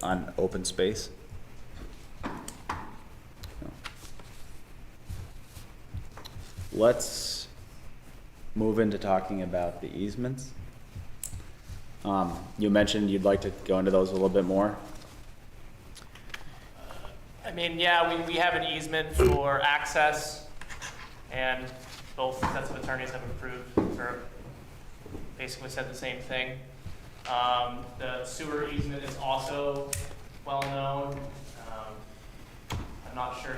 on open space? Let's move into talking about the easements. You mentioned you'd like to go into those a little bit more. I mean, yeah, we have an easement for access, and both sets of attorneys have approved, or basically said the same thing. The sewer easement is also well known. I'm not sure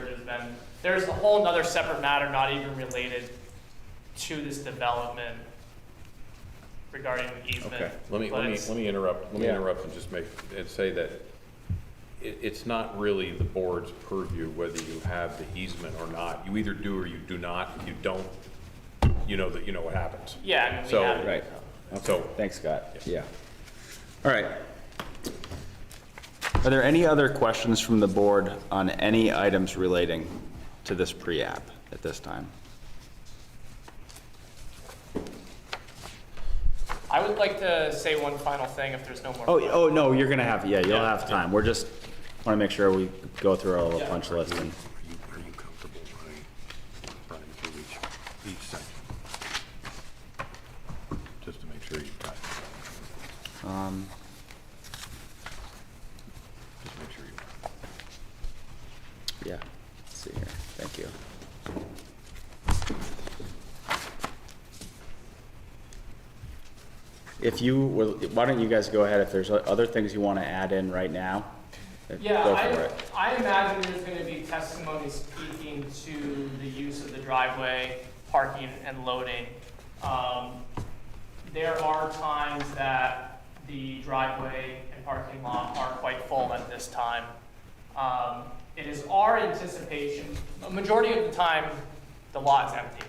there's a whole nother separate matter not even related to this development regarding the easement. Okay, let me interrupt and just say that it's not really the board's purview whether you have the easement or not. You either do or you do not. If you don't, you know what happens. Yeah, I mean, So, we have it. Right. Okay. So, Thanks, Scott. Yeah. All right. Are there any other questions from the board on any items relating to this pre-app at this time? I would like to say one final thing if there's no more. Oh, no, you're gonna have, you'll Yeah. have time. We're just, wanna make sure we go through our little Yeah. punch list and. are you comfortable running through each section? Just to make sure you've got it. Just make sure you. Yeah, let's see here. Thank you. Why don't you guys go ahead if there's other things you want to add in right now? Yeah, Go for it. I imagine there's going to be testimony speaking to the use of the driveway, parking and loading. There are times that the driveway and parking lot are quite full at this time. It is our anticipation, a majority of the time, the lot's empty.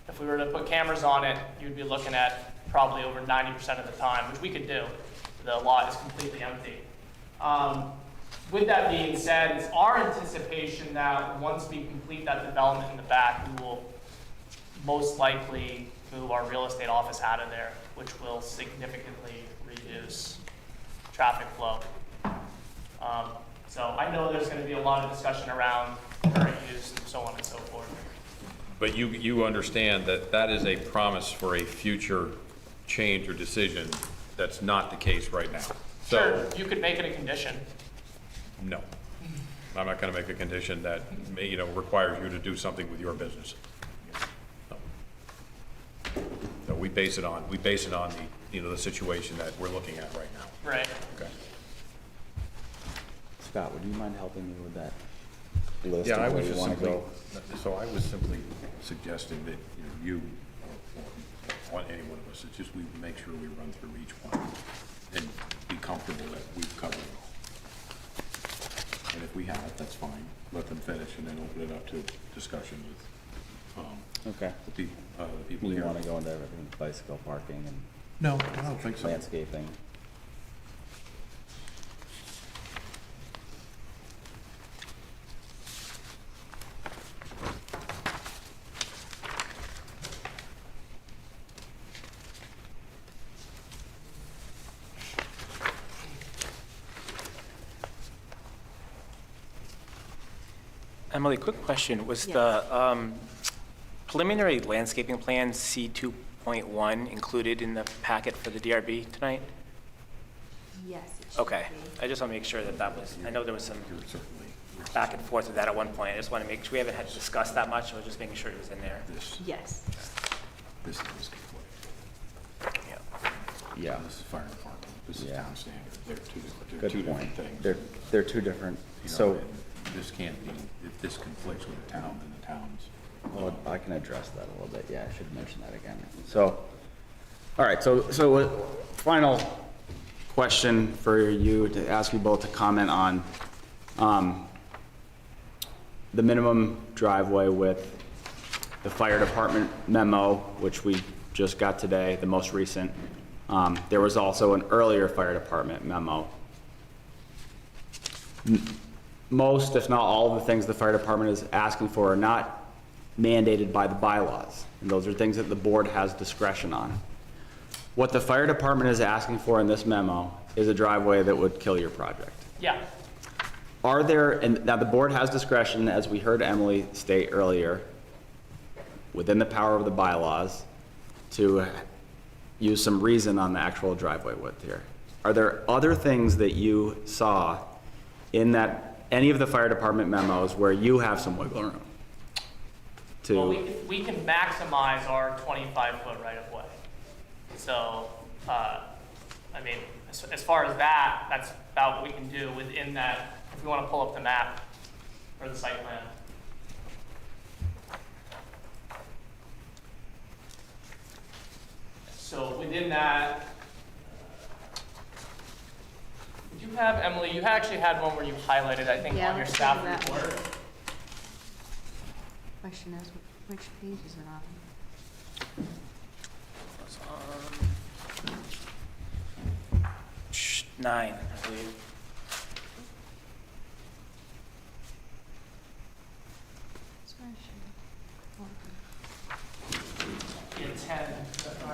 If we were to put cameras on it, you'd be looking at probably over 90% of the time, which we could do. The lot is completely empty. With that being said, it's our anticipation that once we complete that development in the back, we will most likely move our real estate office out of there, which will significantly reduce traffic flow. So I know there's going to be a lot of discussion around current use and so on and so forth. But you understand that that is a promise for a future change or decision. That's not the case right now. Sure, you could make it a condition. No, I'm not going to make a condition that requires you to do something with your business. No. So we base it on the situation that we're looking at right now. Right. Okay. Scott, would you mind helping me with that list Yeah, I of where was you just want to simply, go? so I was simply suggesting that you or any one of us, it's just we make sure we run through each one and be comfortable that we've covered it all. And if we have, that's fine. Let them finish and then open it up to discussion with Okay. the people You here. want to go into everything, bicycle parking and No, I don't think so. landscaping? Emily, quick question. Was Yes. the preliminary landscaping plan C2.1 included in the packet for the DRB tonight? Yes, it should Okay. be. I just want to make sure that was, I know there was some You're certainly, back and forth with that at one point. I just want to make sure, we haven't had to discuss that much. I was just making sure it was in there. Yes. this is conflict. Yeah. Yeah. This is fire department, this is Yeah. town standard. They're two Good different point. things. They're two different, You know, so, this can't be, if this conflicts with the town, then the town's. well, I can address that a little bit. Yeah, I should mention that again. So, all right, so final question for you, to ask you both to comment on, the minimum driveway width, the fire department memo, which we just got today, the most recent. There was also an earlier fire department memo. Most, if not all, of the things the fire department is asking for are not mandated by the bylaws. And those are things that the board has discretion on. What the fire department is asking for in this memo is a driveway that would kill your project. Yeah. Are there, and now the board has discretion, as we heard Emily state earlier, within the power of the bylaws, to use some reason on the actual driveway width here. Are there other things that you saw in that, any of the fire department memos where you have some wiggle room? Well, we can maximize our 25-foot right-of-way. So, I mean, as far as that, that's about what we can do within that, if we want to pull up the map or the site plan. So within that, did you have, Emily, you actually had one where you highlighted, I think, Yeah, on your let's staff do that. report. Question is, which page is it on? It's on 9, I believe. Yeah, 10.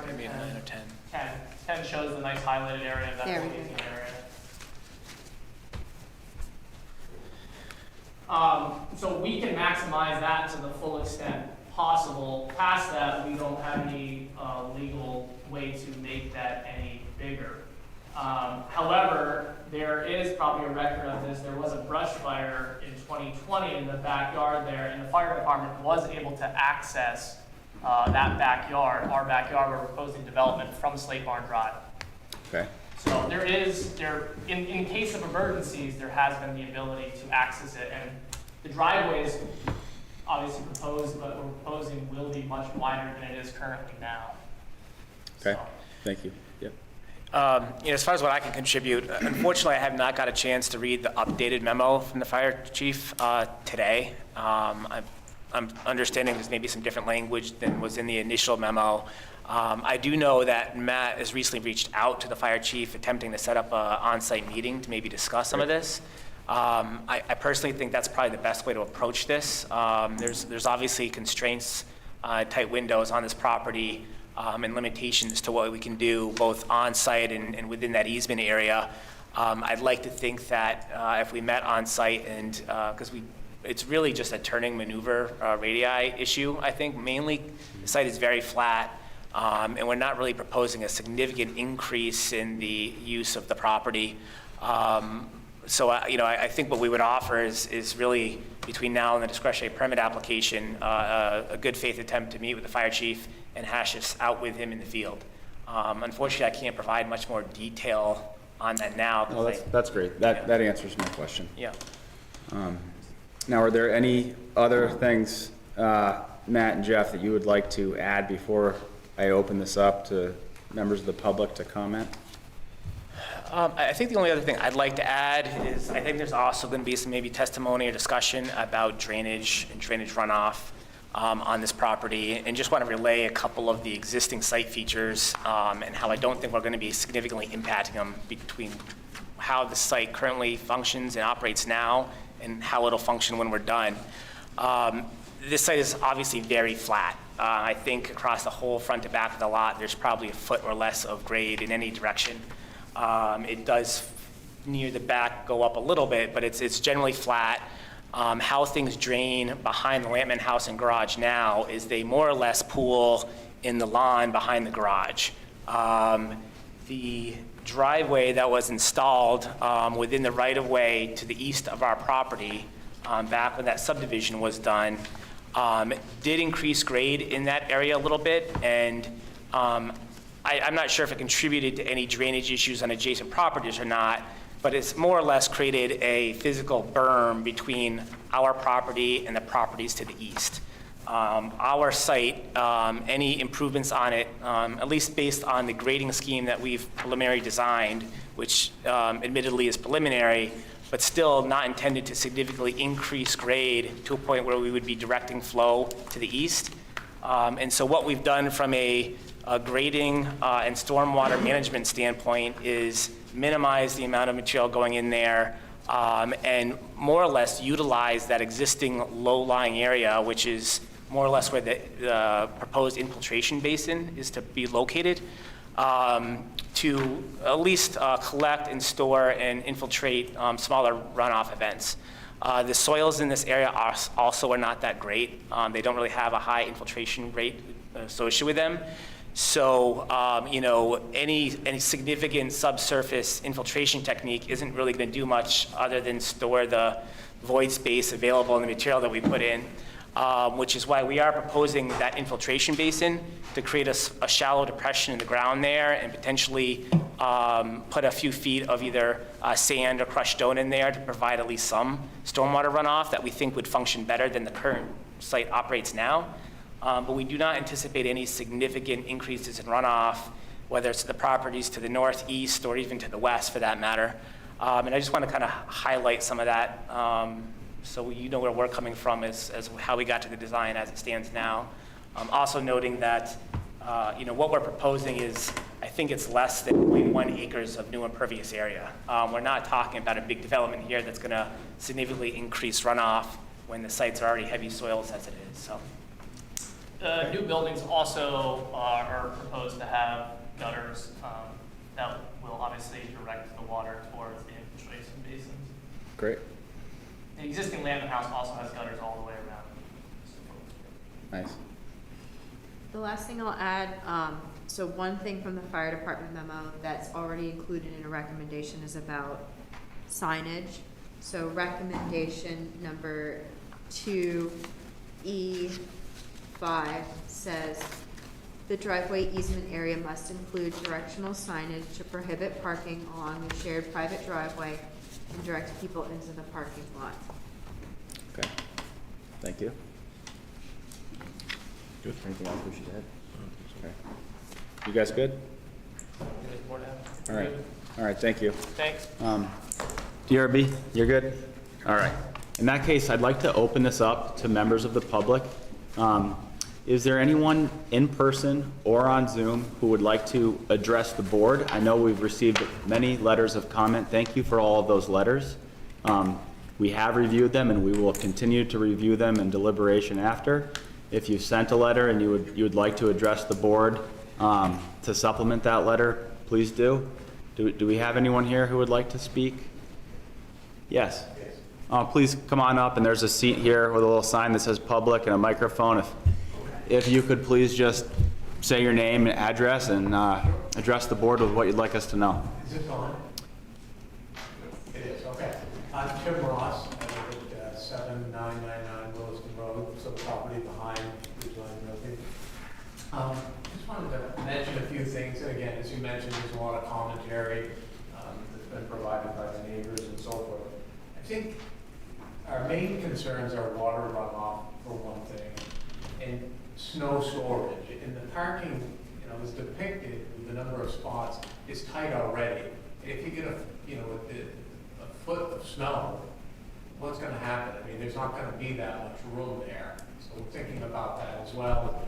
Maybe a 9 or 10. 10. 10 shows the nice highlighted area of that There we go. blazing area. So we can maximize that to the full extent possible. Past that, we don't have any legal way to make that any bigger. However, there is probably a record of this. There was a brush fire in 2020 in the backyard there, and the fire department was able to access that backyard, our backyard, where we're proposing development from Slate Barn Drive. Okay. So in case of emergencies, there has been the ability to access it, and the driveway is obviously proposed, but we're proposing will be much wider than it is currently now. Okay, So, thank you. Yep. As far as what I can contribute, unfortunately, I have not got a chance to read the updated memo from the fire chief today. I'm understanding there's maybe some different language than was in the initial memo. I do know that Matt has recently reached out to the fire chief, attempting to set up an on-site meeting to maybe discuss some of this. I personally think that's probably the best way to approach this. There's obviously constraints, tight windows on this property, and limitations to what we can do both on-site and within that easement area. I'd like to think that if we met on-site and, because it's really just a turning maneuver radii issue, I think. Mainly, the site is very flat, and we're not really proposing a significant increase in the use of the property. So, I think what we would offer is really, between now and the discretionary permit application, a good faith attempt to meet with the fire chief and hash this out with him in the field. Unfortunately, I can't provide much more detail on that now. Oh, that's great. That answers my question. Yeah. Now, are there any other things, Matt and Jeff, that you would like to add before I open this up to members of the public to comment? I think the only other thing I'd like to add is I think there's also going to be some maybe testimony or discussion about drainage and drainage runoff on this property, and just want to relay a couple of the existing site features and how I don't think we're going to be significantly impacting them between how the site currently functions and operates now and how it'll function when we're done. This site is obviously very flat. I think across the whole front to back of the lot, there's probably a foot or less of grade in any direction. It does near the back go up a little bit, but it's generally flat. How things drain behind the Lampman house and garage now is they more or less pool in the lawn behind the garage. The driveway that was installed within the right-of-way to the east of our property back when that subdivision was done did increase grade in that area a little bit, and I'm not sure if it contributed to any drainage issues on adjacent properties or not, but it's more or less created a physical berm between our property and the properties to the east. Our site, any improvements on it, at least based on the grading scheme that we've preliminary designed, which admittedly is preliminary, but still not intended to significantly increase grade to a point where we would be directing flow to the east. And so what we've done from a grading and stormwater management standpoint is minimize the amount of material going in there and more or less utilize that existing low-lying area, which is more or less where the proposed infiltration basin is to be located, to at least collect and store and infiltrate smaller runoff events. The soils in this area also are not that great. They don't really have a high infiltration rate associated with them. So, any significant subsurface infiltration technique isn't really going to do much other than store the void space available in the material that we put in, which is why we are proposing that infiltration basin to create a shallow depression in the ground there and potentially put a few feet of either sand or crushed stone in there to provide at least some stormwater runoff that we think would function better than the current site operates now. But we do not anticipate any significant increases in runoff, whether it's to the properties to the northeast or even to the west for that matter. And I just want to kind of highlight some of that so you know where we're coming from as how we got to the design as it stands now. Also noting that what we're proposing is, I think it's less than 0.1 acres of new impervious area. We're not talking about a big development here that's going to significantly increase runoff when the sites are already heavy soils as it is. So. The new buildings also are proposed to have gutters that will obviously direct the water towards the infiltration basins. Great. The existing Landon house also has gutters all the way around. Nice. The last thing I'll add, so one thing from the fire department memo that's already included in a recommendation is about signage. So recommendation number 2E5 says, the driveway easement area must include directional signage to prohibit parking along the shared private driveway and direct people into the parking lot. Okay. Thank you. Good. Anything else we should add? Okay. You guys good? All right. All right, thank you. Thanks. DRB, you're good? All right. In that case, I'd like to open this up to members of the public. Is there anyone in person or on Zoom who would like to address the board? I know we've received many letters of comment. Thank you for all of those letters. We have reviewed them and we will continue to review them in deliberation after. If you sent a letter and you would like to address the board to supplement that letter, please do. Do we have anyone here who would like to speak? Yes. Please come on up, and there's a seat here with a little sign that says public and a microphone. If you could please just say your name and address and address the board with what you'd like us to know. Is it on? It is, okay. I'm Tim Ross. I live at 7999 Williston Road, so the property behind Ridgeline Realty. Just wanted to mention a few things. And again, as you mentioned, there's a lot of commentary that's been provided by the neighbors and so forth. I think our main concerns are water runoff, for one thing, and snow storage. And the parking, is depicted with the number of spots is tight already. If you get a foot of snow, what's going to happen? I mean, there's not going to be that much room there. So we're thinking about that as well.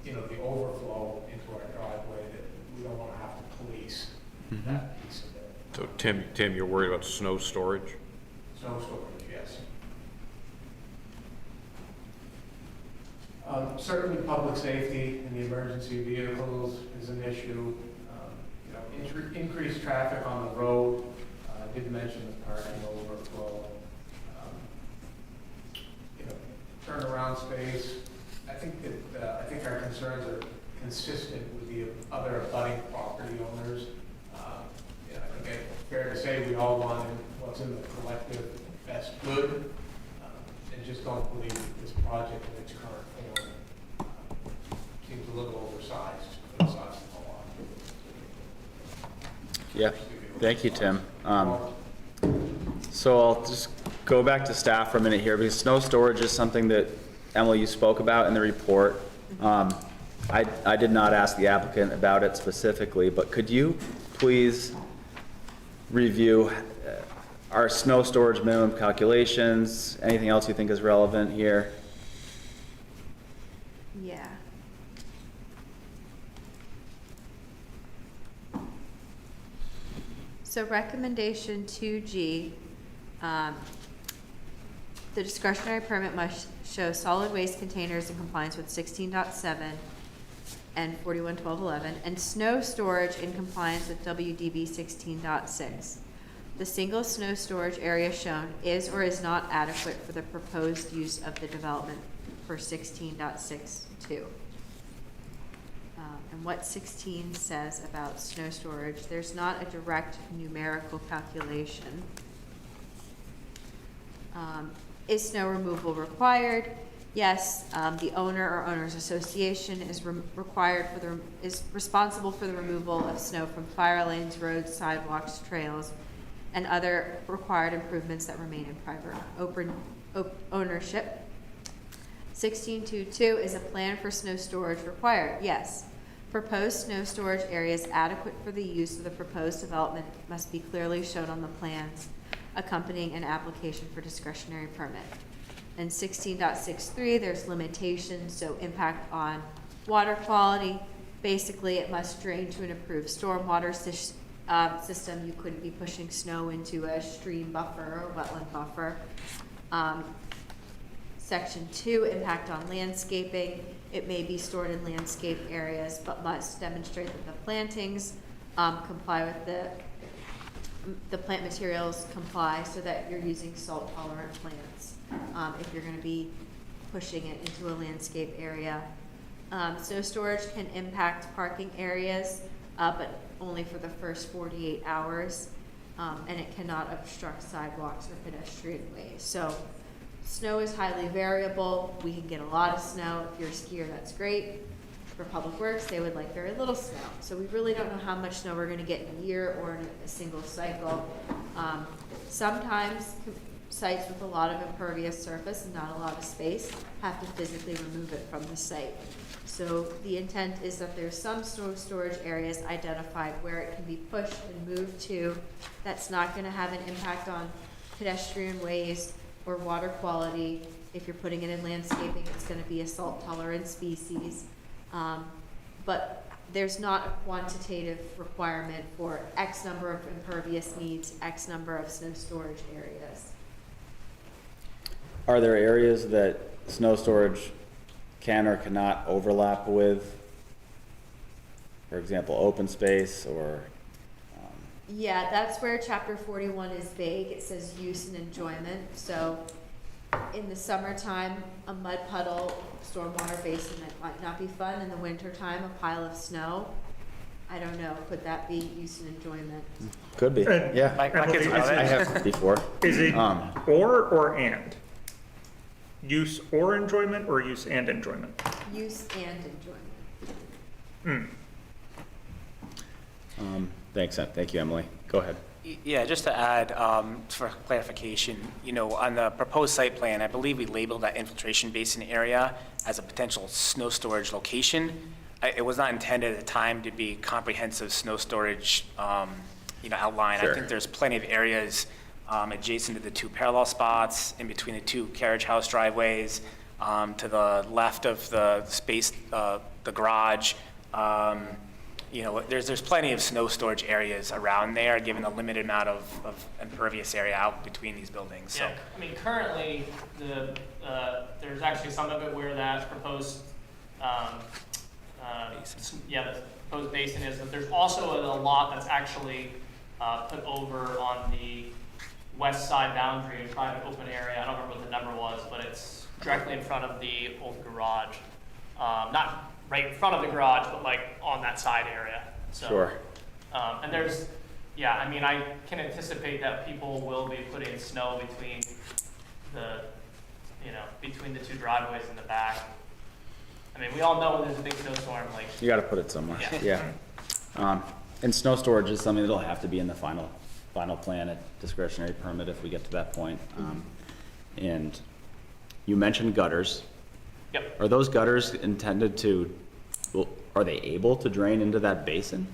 The overflow into our driveway that we don't want to have to police that piece of it. So Tim, you're worried about snow storage? Snow storage, yes. Certainly public safety and the emergency vehicles is an issue. Increased traffic on the road. I did mention the parking overflow. Turnaround space. I think our concerns are consistent with the other abutting property owners. I think it's fair to say we all want what's in the collective best good, and just don't believe that this project in its current form seems a little oversized for the size of the lot. Yeah, thank you, Tim. So I'll just go back to staff for a minute here, because snow storage is something that, Emily, you spoke about in the report. I did not ask the applicant about it specifically, but could you please review our snow storage minimum calculations, anything else you think is relevant here? Yeah. So recommendation 2G, the discretionary permit must show solid waste containers in compliance with 16.7 and 411211, and snow storage in compliance with WDB 16.6. The single snow storage area shown is or is not adequate for the proposed use of the development for 16.62. And what 16 says about snow storage, there's not a direct numerical calculation. Is snow removal required? Yes, the owner or owners association is is responsible for the removal of snow from fire lanes, roads, sidewalks, trails, and other required improvements that remain in private ownership. 16.22 is a plan for snow storage required? Yes. Proposed snow storage areas adequate for the use of the proposed development must be clearly shown on the plans accompanying an application for discretionary permit. In 16.63, there's limitations, so impact on water quality. Basically, it must drain to an approved stormwater system. You couldn't be pushing snow into a stream buffer or wetland buffer. Section 2, impact on landscaping. It may be stored in landscape areas, but must demonstrate that the plantings comply with the plant materials comply, so that you're using salt tolerant plants if you're going to be pushing it into a landscape area. Snow storage can impact parking areas, but only for the first 48 hours, and it cannot obstruct sidewalks or pedestrian ways. So snow is highly variable. We can get a lot of snow. If you're a skier, that's great. For Public Works, they would like very little snow. So we really don't know how much snow we're going to get in a year or in a single cycle. Sometimes sites with a lot of impervious surface and not a lot of space have to physically remove it from the site. So the intent is that there's some snow storage areas identified where it can be pushed and moved to. That's not going to have an impact on pedestrian ways or water quality. If you're putting it in landscaping, it's going to be a salt tolerant species. But there's not a quantitative requirement for X number of impervious needs, X number of snow storage areas. Are there areas that snow storage can or cannot overlap with? For example, open space or? Yeah, that's where chapter 41 is vague. It says use and enjoyment. So in the summertime, a mud puddle, stormwater basin, that might not be fun. In the wintertime, a pile of snow, I don't know, could that be use and enjoyment? Could be, And- yeah. My kids Emily, love I it. have before. Is it Um, or and? Use or enjoyment, or use and enjoyment? Use and enjoyment. Thanks, thank you, Emily. Go ahead. Yeah, just to add, for clarification, on the proposed site plan, I believe we labeled that infiltration basin area as a potential snow storage location. It was not intended at the time to be comprehensive snow storage, outline. Sure. I think there's plenty of areas adjacent to the two parallel spots, in between the two carriage house driveways, to the left of the space, the garage. There's plenty of snow storage areas around there, given the limited amount of impervious area out between these buildings. So. Yeah, I mean, currently, there's actually some of it where that proposed, the proposed basin is, but there's also a lot that's actually put over on the west side boundary, a private open area. I don't remember what the number was, but it's directly in front of the old garage. Not right in front of the garage, but like on that side area. So, Sure. And there's, I can anticipate that people will be putting snow between between the two driveways in the back. I mean, we all know when there's a big snowstorm, like. You got to put it somewhere. Yeah. Yeah. And snow storage is something that'll have to be in the final plan at discretionary permit if we get to that point. And you mentioned gutters. Yep. Are those gutters intended to, are they able to drain into that basin?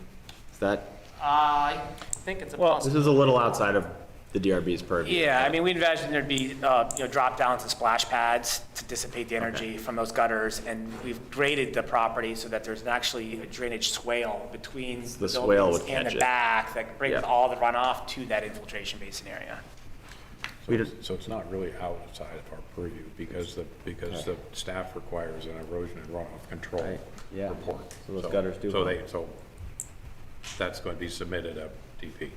Is that, I think it's a this possibility. is a little outside of the DRB's purview. Yeah, I mean, we envisioned there'd be, drop downs and splash pads to dissipate the energy from those gutters, and we've graded the property so that there's actually a drainage swale between The swale buildings would and catch the it. back that brings Yeah. all the runoff to that infiltration basin area. We just- So it's not really outside of our purview, because the staff requires an erosion and runoff control Right, yeah. report. So those gutters do run. So that's going to be submitted at DP.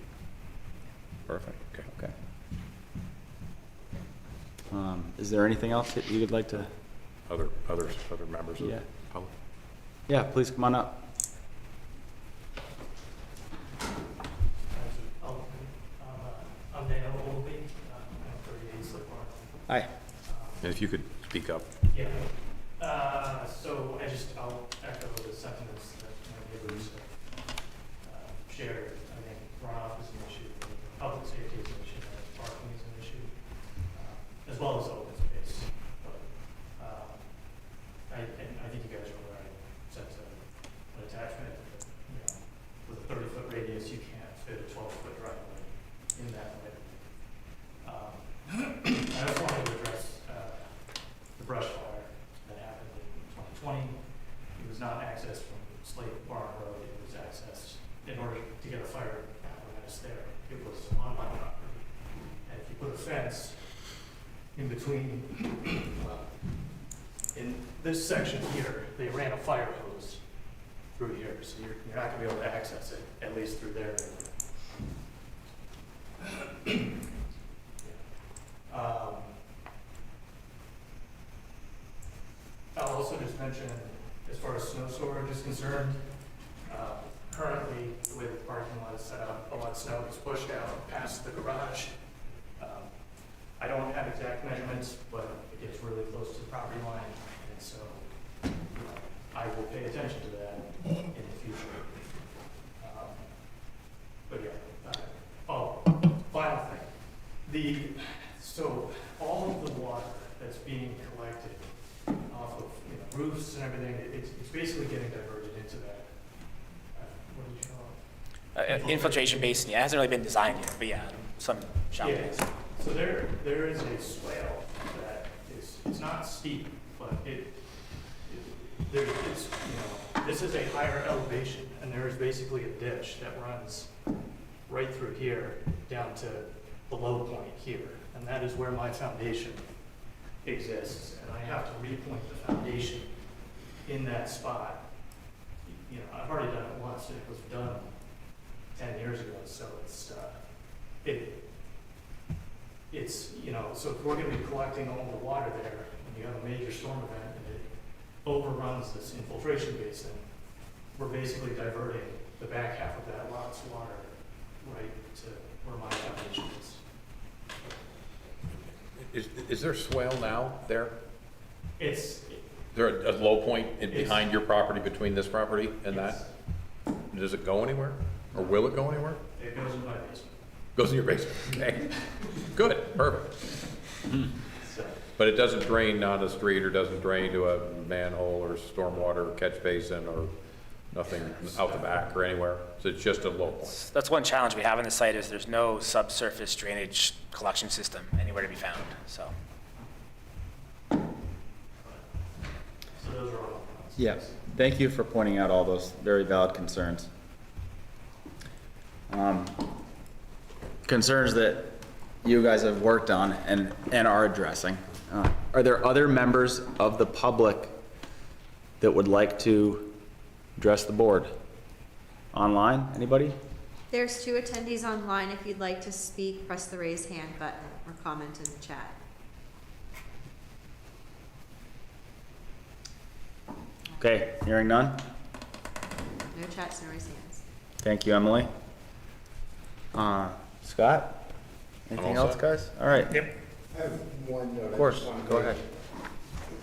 Perfect. Okay. Okay. Is there anything else that you would like to? Other members of the Yeah. public? Yeah, please come on up. I'm Daniel Oldby, I'm 38 Slip Park. Hi. And if you could speak up. Yeah, so I'll echo the sentiments that my neighbors shared. I think runoff is an issue, public safety is an issue, parking is an issue, as well as open space. But I think you guys are right, sense of an attachment, you know, with a 30-foot radius, you can't fit a 12-foot driveway in that way. I also wanted to address the brush fire that happened in 2020. It was not accessed from Slate Barn Road. It was accessed in order to get a fire apparatus there. It was on my property. And if you put a fence in between, in this section here, they ran a fire hose through here. So you're not going to be able to access it, at least through there. I'll also just mention, as far as snow storage is concerned, currently, the way the parking lot is set up, a lot of snow is pushed out past the garage. I don't have exact measurements, but it gets really close to the property line, and so I will pay attention to that in the future. But yeah, final thing. So all of the water that's being collected off of roofs and everything, it's basically getting diverted into that. What did you call it? Infiltration basin, yeah, it hasn't really been designed yet, but yeah, some shallow Yeah. basin. So there is a swale that it's not steep, but this is a higher elevation, and there is basically a ditch that runs right through here down to the low point here, and that is where my foundation exists, and I have to repoint the foundation in that spot. I've already done it once, and it was done 10 years ago, so so if we're gonna be collecting all the water there, and you have a major storm event, and it overruns this infiltration basin, we're basically diverting the back half of that lot's water right to where my foundation is. Is there swale now there? Is There a low point behind your property, between this property and that? Does it go anywhere? Or will it go anywhere? It goes in my basement. Goes in your basement, okay. Good, perfect. So, But it doesn't drain down the street, or doesn't drain to a manhole or stormwater catch basin, or nothing out the back or anywhere? So it's just a low point? That's one challenge we have on the site, is there's no subsurface drainage collection system anywhere to be found, so. so those are all. Yes. Thank you for pointing out all those very valid concerns. Concerns that you guys have worked on and are addressing. Are there other members of the public that would like to address the board? Online, anybody? There's 2 attendees online. If you'd like to speak, press the raise hand button or comment in the chat. Okay, hearing none. No chats, no raise hands. Thank you, Emily. Scott? Anything all else, set. guys? All right, Yep. I have one note. of course, go ahead.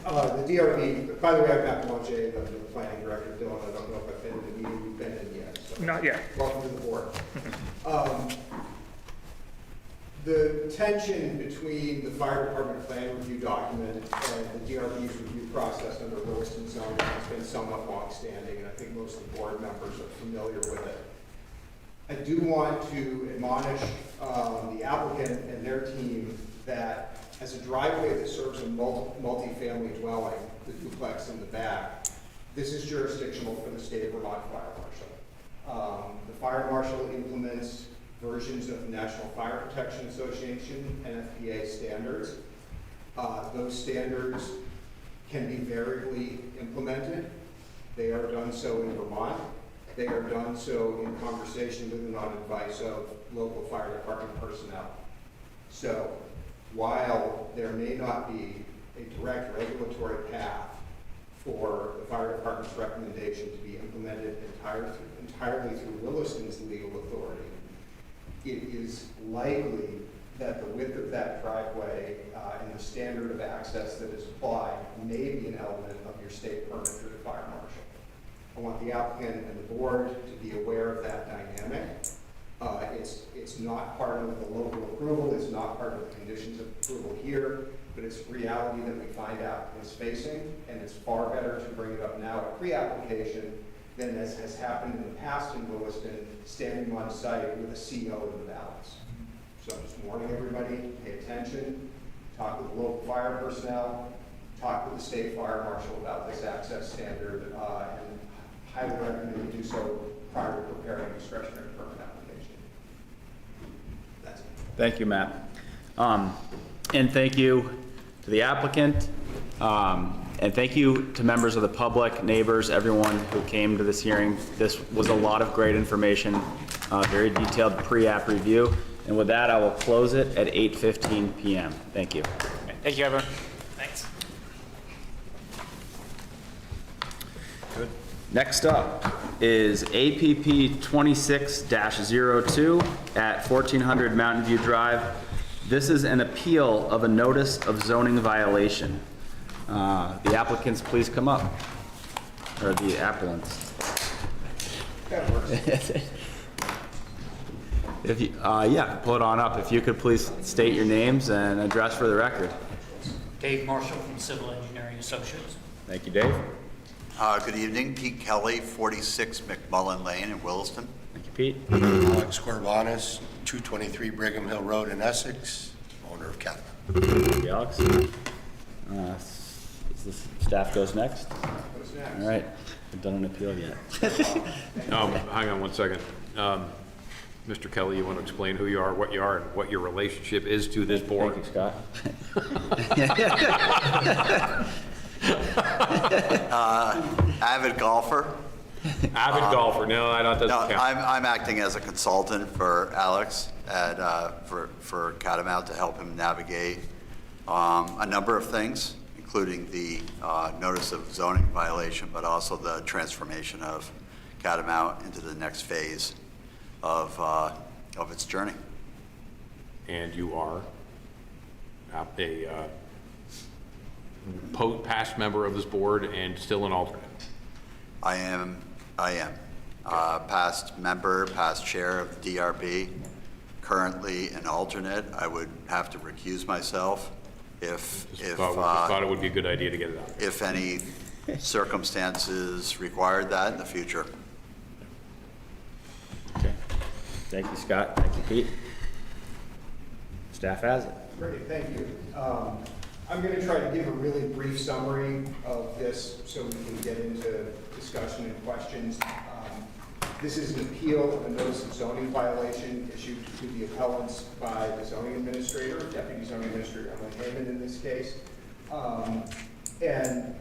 The DRB, by the way, I'm Matt Monche, I'm the planning director. Dylan, I don't know if I've been to the meeting, you've been in yet. So Not yet. welcome to the board. The tension between the fire department plan review document and the DRB's review process under Williston zoning has been somewhat longstanding, and I think most of the board members are familiar with it. I do want to admonish the applicant and their team that as a driveway that serves a multi-family dwelling, the duplex in the back, this is jurisdictional for the state of Vermont Fire Marshal. The fire marshal implements versions of the National Fire Protection Association, NFPA standards. Those standards can be variably implemented. They are done so in Vermont. They are done so in conversation with and on advice of local fire department personnel. So while there may not be a direct regulatory path for the fire department's recommendation to be implemented entirely through Williston's legal authority, it is likely that the width of that driveway and the standard of access that is applied may be an element of your state permit through the fire marshal. I want the applicant and the board to be aware of that dynamic. It's not part of the local approval, it's not part of the conditions of approval here, but it's reality that we find applicants facing, and it's far better to bring it up now at pre-application than as has happened in the past in Williston, standing on site with a CO in the balance. So I'm just warning everybody, pay attention, talk with local fire personnel, talk with the state fire marshal about this access standard, and highly recommend you do so prior to preparing a discretionary permit application. That's it. Thank you, Matt. And thank you to the applicant, and thank you to members of the public, neighbors, everyone who came to this hearing. This was a lot of great information, very detailed pre-app review. And with that, I will close it at 8:15 p.m. Thank you. Thank you, everyone. Thanks. Good. Next up is APP 26-02 at 1400 Mountain View Drive. This is an appeal of a notice of zoning violation. The applicants, please come up, or the appellants. That works. If you, yeah, pull it on up. If you could please state your names and address for the record. Dave Marshall from Civil Engineering Associates. Thank you, Dave. Good evening, Pete Kelly, 46 McMullen Lane in Williston. Thank you, Pete. Alex Corbanis, 223 Brigham Hill Road in Essex, owner of Catamount. Thank you, Alex. The staff goes next. What's next? All right. We've done an appeal yet. Hang on one second. Mr. Kelly, you want to explain who you are, and what your relationship is to this board? Thank you, Scott. Avid golfer. Avid golfer. No, I don't. No, Doesn't count. I'm acting as a consultant for Alex at for Catamount to help him navigate a number of things, including the notice of zoning violation, but also the transformation of Catamount into the next phase of its journey. And you are a past member of this board and still an alternate. I am past member, past chair of the DRB, currently an alternate. I would have to recuse myself if thought it would be a good idea to get it out. if any circumstances required that in the future. Okay. Thank you, Scott. Thank you, Pete. Staff has it. Great, thank you. I'm going to try to give a really brief summary of this so we can get into discussion and questions. This is an appeal of a notice of zoning violation issued to the appellants by the zoning administrator, Deputy Zoning Administrator Emily Heyman in this case. And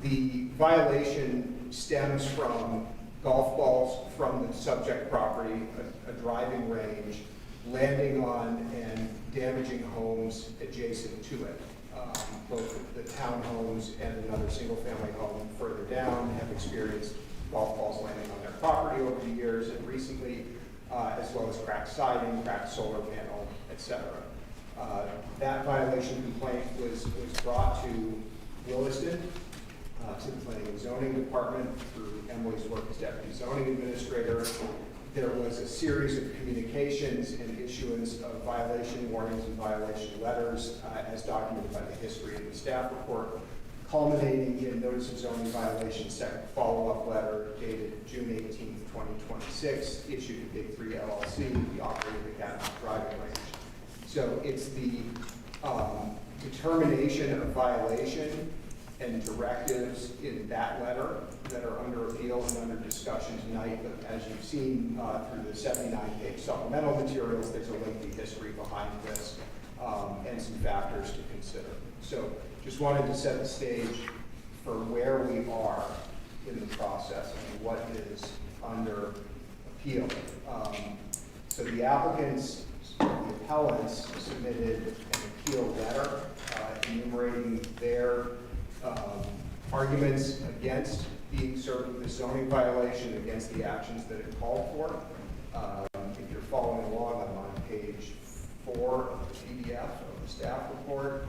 the violation stems from golf balls from the subject property, a driving range, landing on and damaging homes adjacent to it. Both the townhomes and another single-family home further down have experienced golf balls landing on their property over the years and recently, as well as cracked siding, cracked solar panel, etc. That violation complaint was brought to Williston, to the Planning and Zoning Department through Emily's work as Deputy Zoning Administrator. There was a series of communications and issuance of violation warnings and violation letters, as documented by the history in the staff report, culminating in notice of zoning violation second follow-up letter dated June 18th, 2026, issued to Big 3 LLC, the operator of the Catamount driving range. So it's the determination of violation and directives in that letter that are under appeal and under discussion tonight. But as you've seen through the 79-page supplemental materials, there's a lengthy history behind this and some factors to consider. So just wanted to set the stage for where we are in the process and what is under appeal. So the applicants, the appellants, submitted an appeal letter enumerating their arguments against being served with a zoning violation, against the actions that it called for. If you're following along, I'm on page 4 of the PDF of the staff report.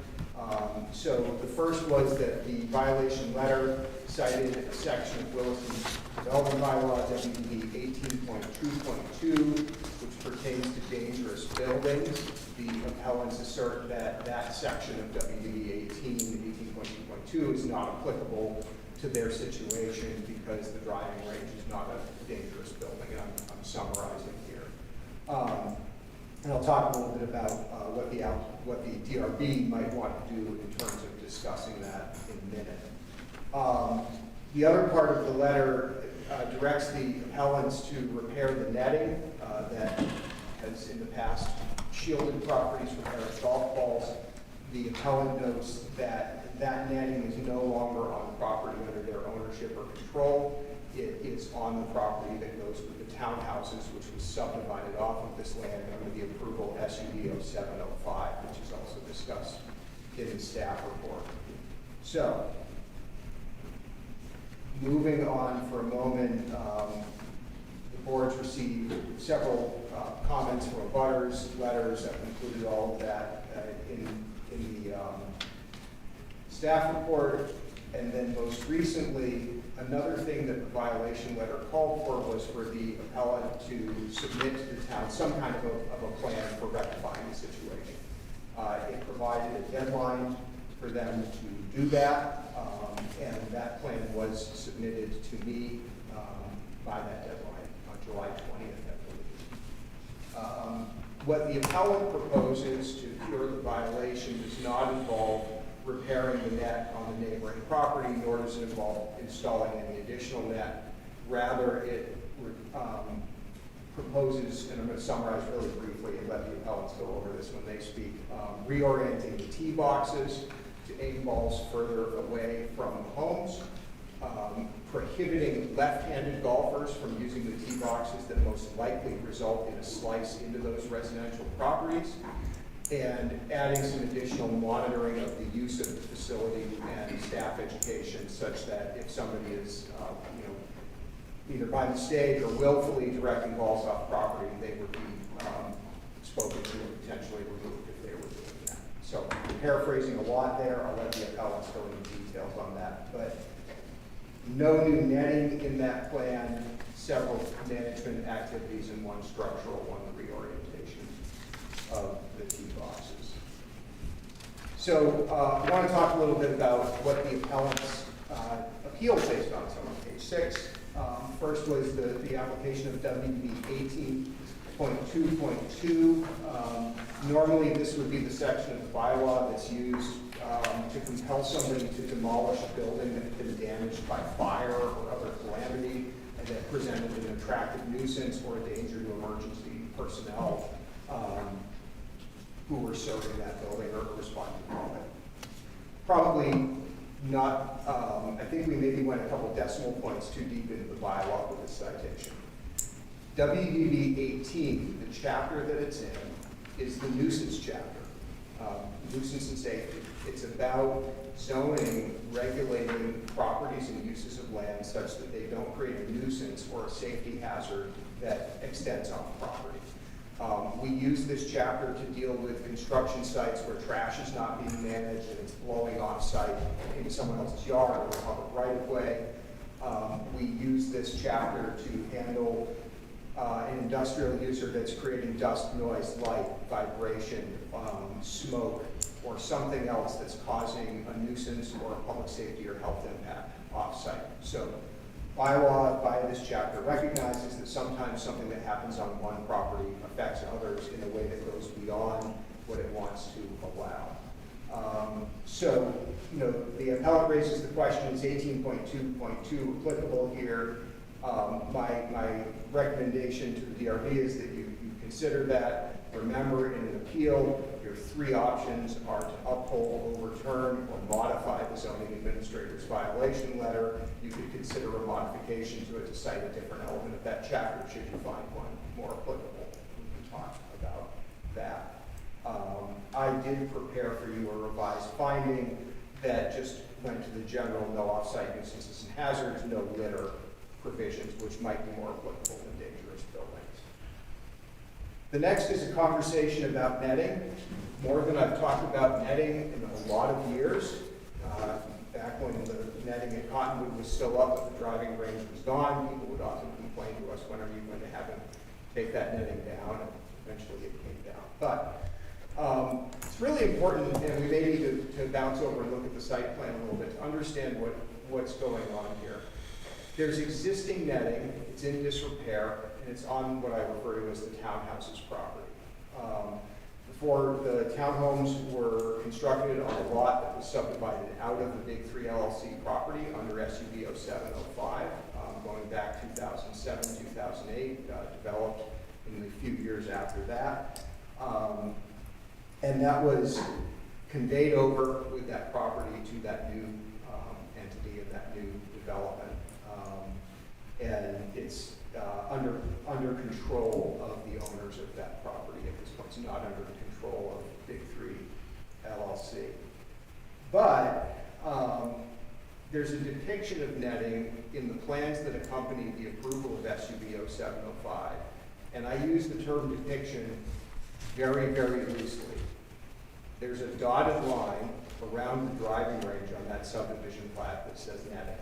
So the first was that the violation letter cited a section of Williston Development Bylaw, WDB 18.2.2, which pertains to dangerous buildings. The appellants assert that that section of WDB 18.2.2 is not applicable to their situation because the driving range is not a dangerous building, and I'm summarizing here. And I'll talk a little bit about what the DRB might want to do in terms of discussing that in a minute. The other part of the letter directs the appellants to repair the netting that has in the past shielded properties from Eric golf balls. The appellant notes that that netting is no longer on the property under their ownership or control. It is on the property that goes with the townhouses, which was subdivided off of this land under the approval SUD 0705, which is also discussed in the staff report. So, moving on for a moment, the board's received several comments from abutters, letters that included all of that in the staff report. And then most recently, another thing that the violation letter called for was for the appellant to submit to the town some kind of a plan for rectifying the situation. It provided a deadline for them to do that, and that plan was submitted to me by that deadline on July 20th, I believe. What the appellant proposes to cure the violation does not involve repairing the net on the neighboring property, nor does it involve installing any additional net. Rather, it proposes, and I'm going to summarize really briefly and let the appellants go over this when they speak, reorienting the tee boxes to aim balls further away from the homes, prohibiting left-handed golfers from using the tee boxes that most likely result in a slice into those residential properties, and adding some additional monitoring of the use of the facility and staff education such that if somebody is, either by mistake or willfully directing balls off property, they would be spoken to and potentially removed if they were doing that. So paraphrasing a lot there, I'll let the appellants go into details on that. But no new netting in that plan, several management activities, and one structural, one reorientation of the tee boxes. So I want to talk a little bit about what the appellant's appeal based on. So on page 6, first was the application of WB 18.2.2. Normally this would be the section of the bylaw that's used to compel somebody to demolish a building that had been damaged by fire or other calamity and that presented an attractive nuisance or a danger to emergency personnel who were serving that building or responding to it. Probably not, I think we maybe went a couple decimal points too deep into the bylaw with this citation. WDB 18, the chapter that it's in, is the nuisance chapter, nuisance and safety. It's about zoning, regulating properties and uses of land such that they don't create a nuisance or a safety hazard that extends on the property. We use this chapter to deal with construction sites where trash is not being managed and it's blowing off site in someone else's yard or a public right of way. We use this chapter to handle an industrial user that's creating dust, noise, light, vibration, smoke, or something else that's causing a nuisance or a public safety or health impact off-site. So bylaw by this chapter recognizes that sometimes something that happens on one property affects others in a way that goes beyond what it wants to allow. So the appellant raises the question, is 18.2.2 applicable here? My recommendation to the DRB is that you consider that. Remember, in an appeal, your three options are to uphold, overturn, or modify the zoning administrator's violation letter. You could consider a modification to it to cite a different element of that chapter, should you find one more applicable. We can talk about that. I did prepare for you a revised finding that just went to the general no off-site nuisances and hazards, no litter provisions, which might be more applicable in dangerous buildings. The next is a conversation about netting. More than I've talked about netting in a lot of years. Back when the netting at Cottonwood was still up, but the driving range was gone, people would often complain to us, when are you going to have them take that netting down? And eventually it came down. But it's really important, and we may need to bounce over and look at the site plan a little bit to understand what's going on here. There's existing netting, it's in disrepair, and it's on what I refer to as the townhouses property. Before the townhomes were constructed on a lot that was subdivided out of the Big 3 LLC property under SUB 0705, going back 2007, 2008, developed in the few years after that. And that was conveyed over with that property to that new entity and that new development. And it's under control of the owners of that property at this point. It's not under the control of Big 3 LLC. But there's a depiction of netting in the plans that accompany the approval of SUB 0705. And I use the term depiction very, very loosely. There's a dotted line around the driving range on that subdivision plat that says netting.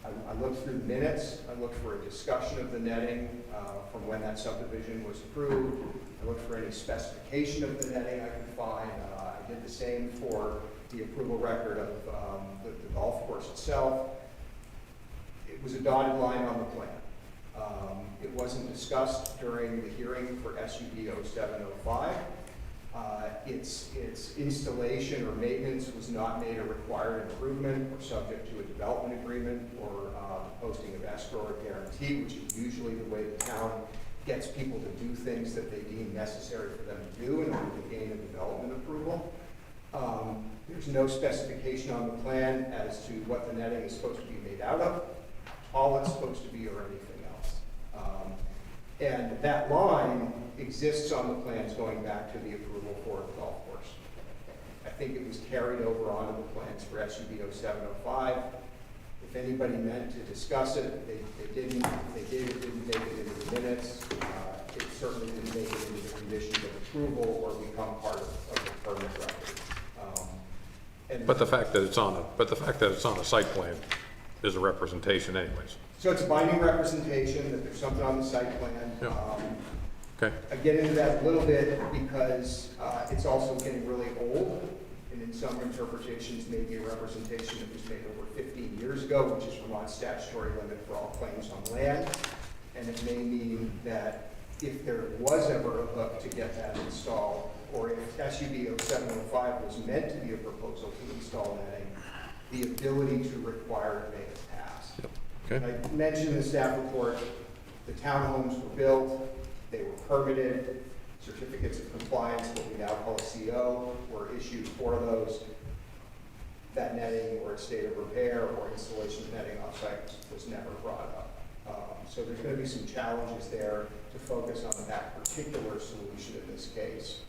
I looked through the minutes. I looked for a discussion of the netting from when that subdivision was approved. I looked for any specification of the netting I could find. I did the same for the approval record of the golf course itself. It was a dotted line on the plan. It wasn't discussed during the hearing for SUB 0705. Its installation or maintenance was not made a required improvement or subject to a development agreement or posting of escrow or guarantee, which is usually the way the town gets people to do things that they deem necessary for them to do in order to gain a development approval. There's no specification on the plan as to what the netting is supposed to be made out of, how tall it's supposed to be, or anything else. And that line exists on the plans going back to the approval for the golf course. I think it was carried over onto the plans for SUB 0705. If anybody meant to discuss it, they didn't. They didn't make it into the minutes. It certainly didn't make it into the conditions of approval or become part of the permit record. But the fact that it's on a site plan is a representation anyways. So it's a binding representation that there's something on the site plan. Yeah. Okay. I get into that a little bit because it's also getting really old, and in some interpretations, maybe a representation that was made over 15 years ago, which is Vermont's statutory limit for all claims on land. And it may mean that if there was ever a hook to get that installed, or if SUB 0705 was meant to be a proposal to install netting, the ability to require it may have passed. Yep. Okay. And I mentioned in the staff report, the townhomes were built, they were permitted, certificates of compliance, what we now call a CO, were issued for those. That netting or its state of repair or installation of netting off-site was never brought up. So there's going to be some challenges there to focus on that particular solution in this case.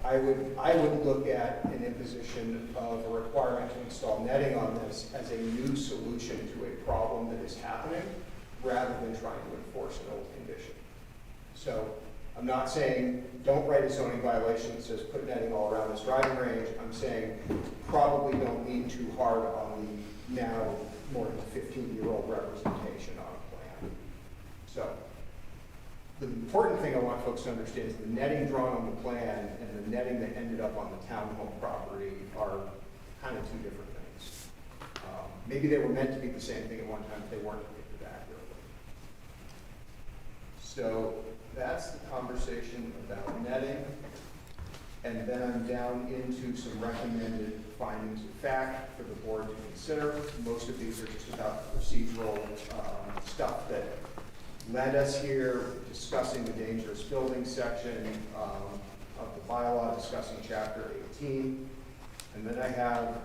I would look at an imposition of a requirement to install netting on this as a new solution to a problem that is happening, rather than trying to enforce an old condition. So I'm not saying don't write a zoning violation that says put netting all around this driving range. I'm saying probably don't lean too hard on the now more than 15-year-old representation on a plan. So the important thing I want folks to understand is the netting drawn on the plan and the netting that ended up on the townhome property are kind of two different things. Maybe they were meant to be the same thing at one time, but they weren't depicted accurately. So that's the conversation about netting. And then I'm down into some recommended findings of fact for the board to consider. Most of these are just about the procedural stuff that led us here, discussing the dangerous building section of the bylaw, discussing chapter 18. And then I have,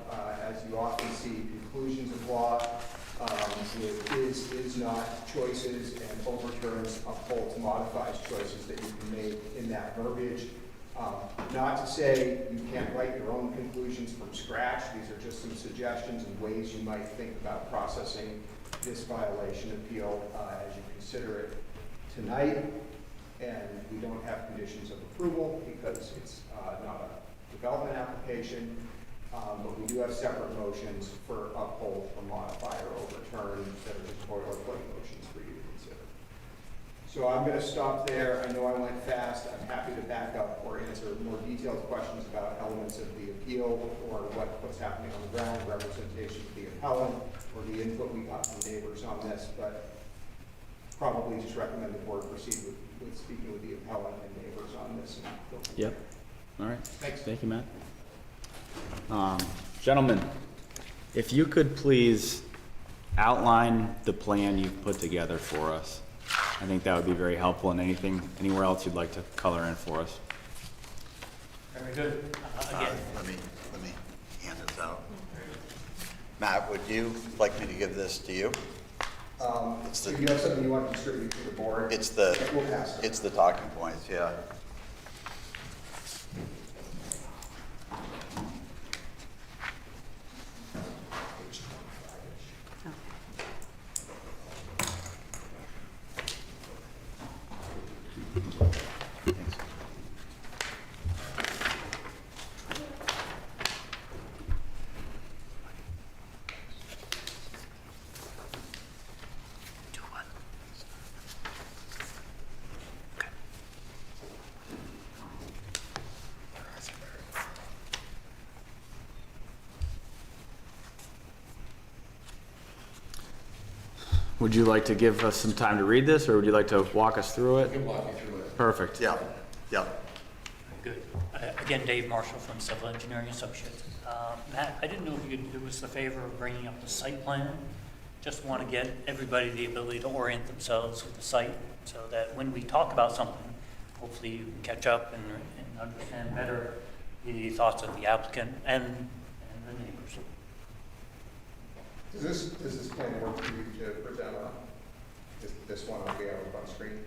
as you often see, conclusions of law, with is not choices, and overturns, upholds, modifies choices that you can make in that verbiage. Not to say you can't write your own conclusions from scratch. These are just some suggestions and ways you might think about processing this violation appeal as you consider it tonight. And we don't have conditions of approval because it's not a development application. But we do have separate motions for uphold, or modify, or overturn that are just boilerplate motions for you to consider. So I'm going to stop there. I know I went fast. I'm happy to back up or answer more detailed questions about elements of the appeal or what's happening on the ground, representation of the appellant, or the input we got from neighbors on this. But probably just recommend the board proceed with speaking with the appellant and neighbors on this. Yep. All right. Thanks. Thank you, Matt. Gentlemen, if you could please outline the plan you've put together for us. I think that would be very helpful, and anywhere else you'd like to color in for us. Very good. Again, Let me hand this out. Matt, would you like me to give this to you? So you have something you want to distribute to the board? We'll pass it. It's the talking points, yeah. Would you like to give us some time to read this, or would you like to walk us through it? I can walk you through it. Perfect. Yeah. good. Again, Dave Marshall from Civil Engineering Associates. Matt, I didn't know if you could do us the favor of bringing up the site plan. Just want to get everybody the ability to orient themselves with the site so that when we talk about something, hopefully you can catch up and understand better the thoughts of the applicant and the neighbors. Does this plan work for you to present on? This one will be out on screen?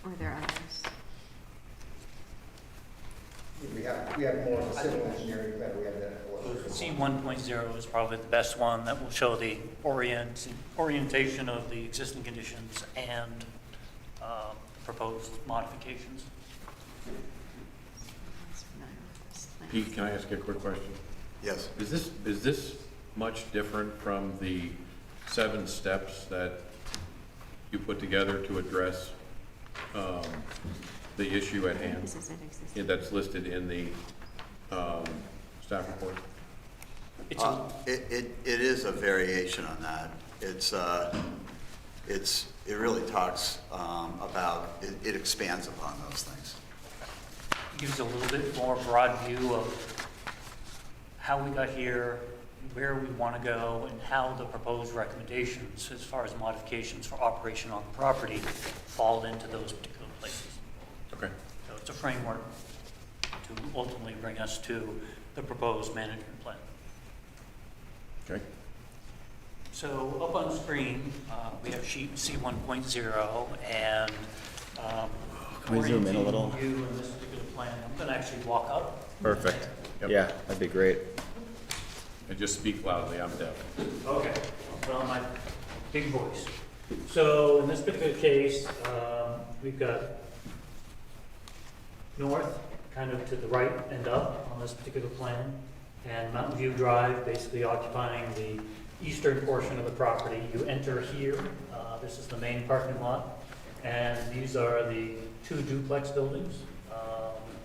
Or there are others? We have more of a civil engineering plan. We have that. C 1.0 is probably the best one that will show the orientation of the existing conditions and proposed modifications. Pete, can I ask you a quick question? Yes. Is this much different from the 7 steps that you put together to address the issue at hand? That's listed in the staff report? It is a variation on that. It really talks about, it expands upon those things. It gives a little bit more broad view of how we got here, where we want to go, and how the proposed recommendations as far as modifications for operation on the property fall into those particular places. Okay. So it's a framework to ultimately bring us to the proposed management plan. Okay. So up on screen, we have sheet C 1.0 and Can we zoom in a little? orienting you in this particular plan. I'm going to actually walk up. Perfect. Yep. Yeah, that'd be great. And just speak loudly, I'm deaf. Okay, I'll put on my big voice. So in this particular case, we've got north, kind of to the right and up on this particular plan, and Mountain View Drive basically occupying the eastern portion of the property. You enter here, this is the main parking lot, and these are the 2 duplex buildings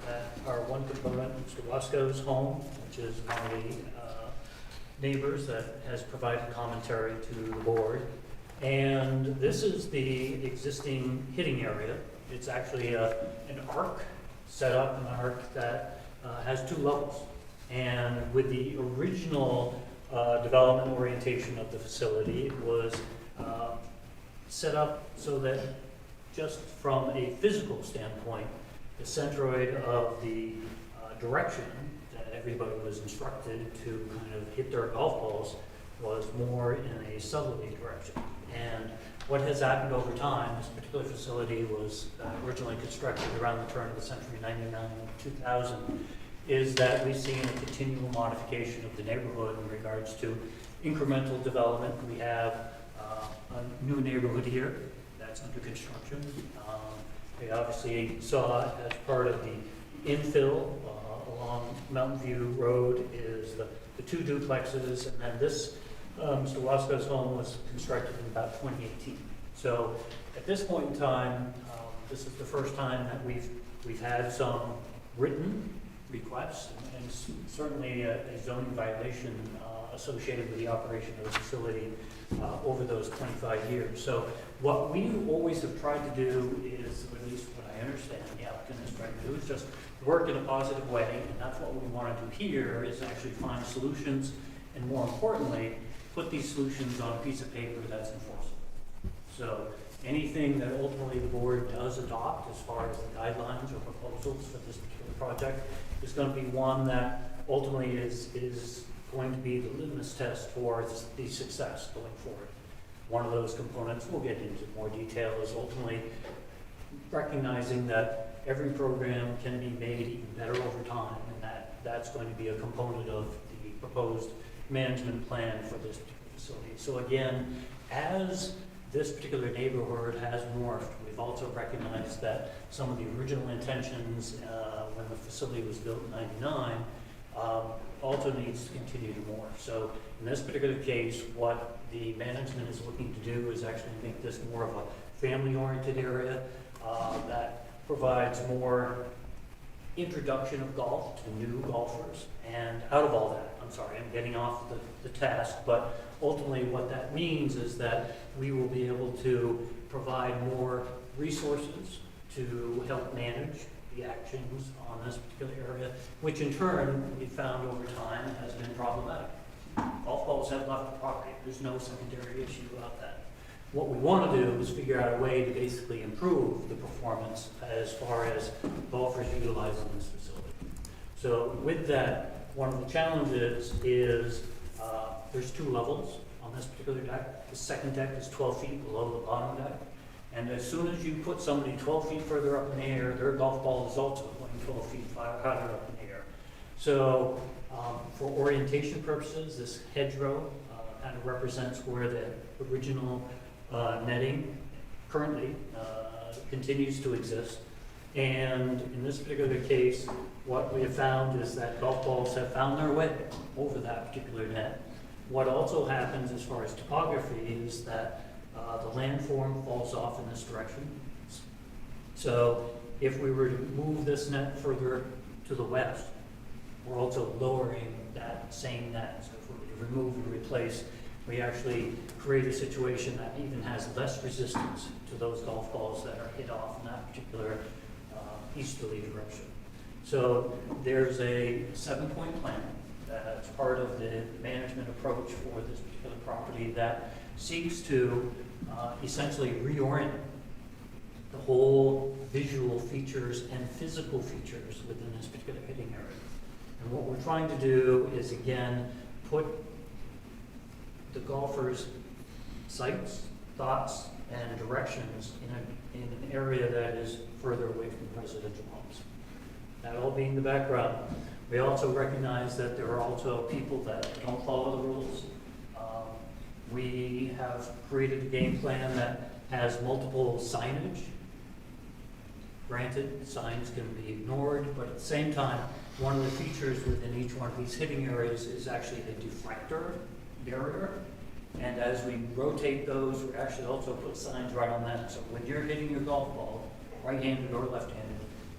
that are one component, Mr. Wasco's home, which is one of the neighbors that has provided commentary to the board. And this is the existing hitting area. It's actually an arc, set up an arc that has 2 levels. And with the original development orientation of the facility, it was set up so that just from a physical standpoint, the centroid of the direction that everybody was instructed to kind of hit their golf balls was more in a southerly direction. And what has happened over time, this particular facility was originally constructed around the turn of the century, 99 and 2000, is that we've seen a continual modification of the neighborhood in regards to incremental development. We have a new neighborhood here that's under construction. We obviously saw as part of the infill along Mountain View Road is the 2 duplexes, and then this Mr. Wasco's home was constructed in about 2018. So at this point in time, this is the first time that we've had some written requests and certainly a zoning violation associated with the operation of the facility over those 25 years. So what we always have tried to do is, or at least what I understand the applicant is trying to do, is just work in a positive way, and that's what we want to do here, is actually find solutions, and more importantly, put these solutions on a piece of paper that's enforceable. So anything that ultimately the board does adopt as far as the guidelines or proposals for this particular project is going to be one that ultimately is going to be the litmus test for the success going forward. One of those components, we'll get into more detail, is ultimately recognizing that every program can be made even better over time, and that's going to be a component of the proposed management plan for this particular facility. So again, as this particular neighborhood has morphed, we've also recognized that some of the original intentions when the facility was built in '99 also needs to continue to morph. So in this particular case, what the management is looking to do is actually make this more of a family-oriented area that provides more introduction of golf to new golfers. And out of all that, I'm sorry, I'm getting off the task, but ultimately what that means is that we will be able to provide more resources to help manage the actions on this particular area, which in turn we found over time has been problematic. Golf balls have left the property. There's no secondary issue about that. What we want to do is figure out a way to basically improve the performance as far as golfers utilizing this facility. So with that, one of the challenges is there's 2 levels on this particular deck. The second deck is 12 feet below the bottom deck. And as soon as you put somebody 12 feet further up in the air, their golf ball is also going 12 feet higher up in the air. So for orientation purposes, this hedgerow kind of represents where the original netting currently continues to exist. And in this particular case, what we have found is that golf balls have found their way over that particular net. What also happens as far as topography is that the landform falls off in this direction. So if we were to move this net further to the west, we're also lowering that same net. So if we were to remove and replace, we actually create a situation that even has less resistance to those golf balls that are hit off in that particular easterly direction. So there's a 7-point plan that's part of the management approach for this particular property that seeks to essentially reorient the whole visual features and physical features within this particular hitting area. And what we're trying to do is, again, put the golfers' sights, thoughts, and directions in an area that is further away from residential homes. That all being the background, we also recognize that there are also people that don't follow the rules. We have created a game plan that has multiple signage. Granted, signs can be ignored, but at the same time, one of the features within each one of these hitting areas is actually a diffractor barrier. And as we rotate those, we actually also put signs right on that. So when you're hitting your golf ball, right-handed or left-handed,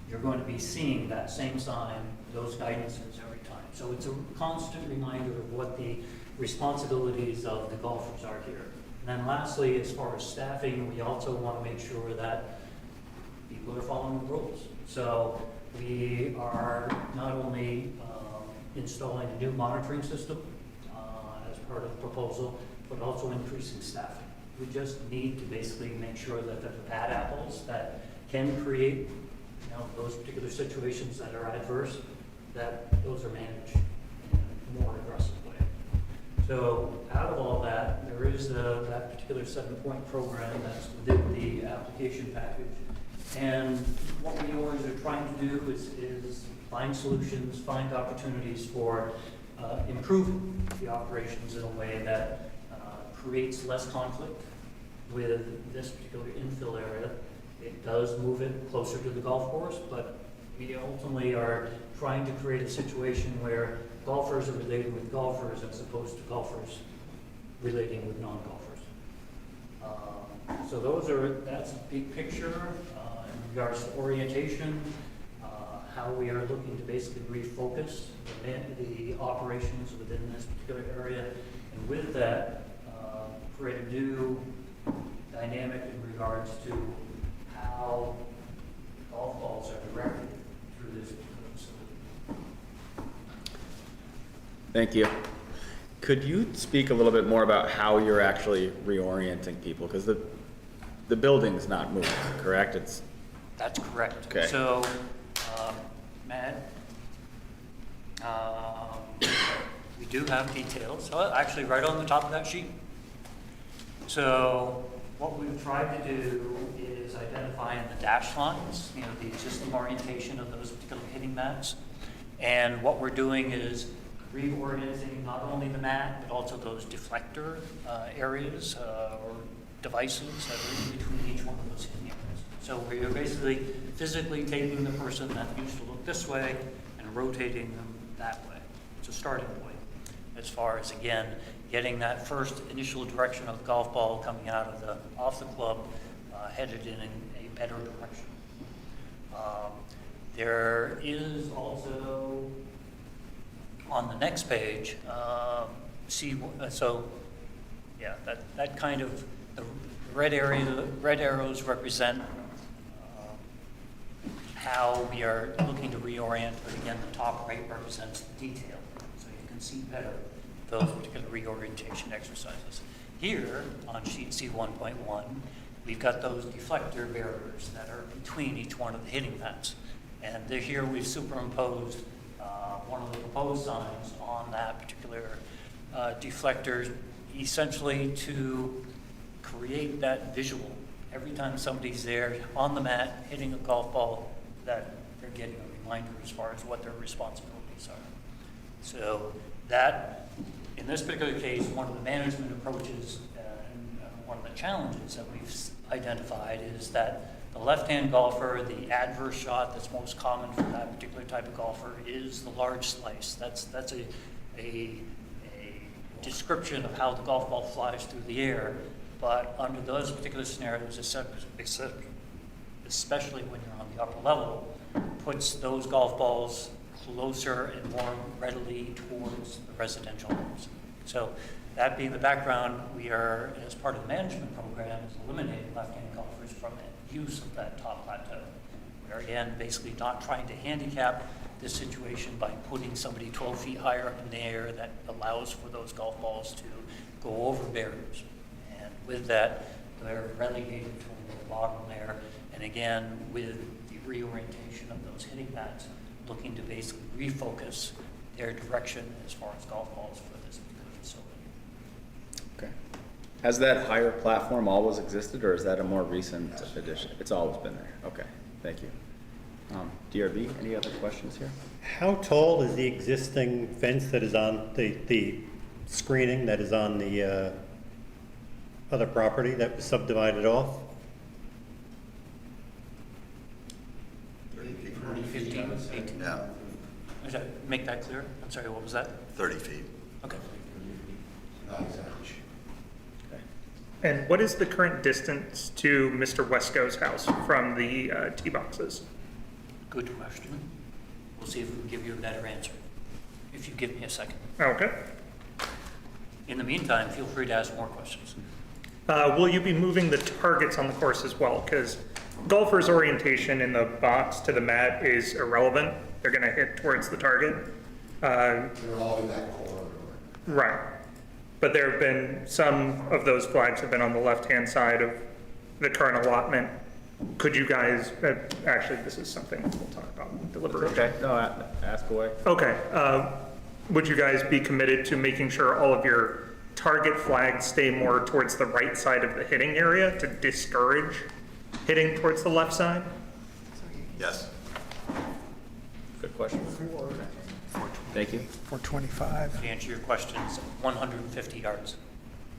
you're going to be seeing that same sign, those guidances every time. So it's a constant reminder of what the responsibilities of the golfers are here. And then lastly, as far as staffing, we also want to make sure that people are following the rules. So we are not only installing a new monitoring system as part of the proposal, but also increasing staffing. We just need to basically make sure that the bad apples that can create, those particular situations that are adverse, that those are managed in a more aggressive way. So out of all that, there is that particular 7-point program that's within the application package. And what we always are trying to do is find solutions, find opportunities for improving the operations in a way that creates less conflict with this particular infill area. It does move it closer to the golf course, but we ultimately are trying to create a situation where golfers are relating with golfers as opposed to golfers relating with non-golfers. So that's a big picture in regards to orientation, how we are looking to basically refocus the operations within this particular area, and with that, create a new dynamic in regards to how golf balls are directed through this particular facility. Thank you. Could you speak a little bit more about how you're actually reorienting people? Because the building's not moving, correct? That's correct. Okay. So, Matt, we do have details, actually right on the top of that sheet. So what we've tried to do is identify in the dash lines, the existing orientation of those particular hitting mats. And what we're doing is reorienting not only the mat, but also those deflector areas or devices that are in between each one of those hitting areas. So we're basically physically taking the person that used to look this way and rotating them that way. It's a starting point as far as, again, getting that first initial direction of the golf ball coming out of off the club, headed in a better direction. There is also, on the next page, that kind of, the red arrows represent how we are looking to reorient, but again, the top right represents the detail, so you can see better those particular reorientation exercises. Here, on sheet C1.1, we've got those deflector barriers that are between each one of the hitting mats. And here we've superimposed one of the proposed signs on that particular deflector, essentially to create that visual. Every time somebody's there on the mat hitting a golf ball, that they're getting a reminder as far as what their responsibilities are. So that, in this particular case, one of the management approaches and one of the challenges that we've identified is that the left-hand golfer, the adverse shot that's most common for that particular type of golfer is the large slice. That's a description of how the golf ball flies through the air, but under those particular scenarios, especially when you're on the upper level, puts those golf balls closer and more readily towards the residential homes. So that being the background, we are, as part of the management program, is eliminating left-hand golfers from the use of that top plateau. We are, again, basically not trying to handicap this situation by putting somebody 12 feet higher up in the air that allows for those golf balls to go over barriers. And with that, they're relegated to the bottom there. And again, with the reorientation of those hitting mats, looking to basically refocus their direction as far as golf balls for this particular facility. Okay. Has that higher platform always existed, or is that a more recent addition? It's always been there. Okay, thank you. DRB, any other questions here? How tall is the existing fence that is on the screening that is on the other property that was subdivided off? 30 feet. 15, 18. Yeah, Make that clear? I'm sorry, what was that? 30 feet. Okay. Not exactly sure. And what is the current distance to Mr. Wesco's house from the tee boxes? Good question. We'll see if we can give you a better answer, if you give me a second. Okay. In the meantime, feel free to ask more questions. Will you be moving the targets on the course as well? Because golfer's orientation in the box to the mat is irrelevant. They're gonna hit towards the target. They're all in that corridor. Right. But there have been, some of those flags have been on the left-hand side of the current allotment. Could you guys, actually, this is something we'll talk about deliberation. Okay, no, ask away. Okay, would you guys be committed to making sure all of your target flags stay more towards the right side of the hitting area to discourage hitting towards the left side? Yes. Good question. Thank you. 425. To answer your questions, 150 yards.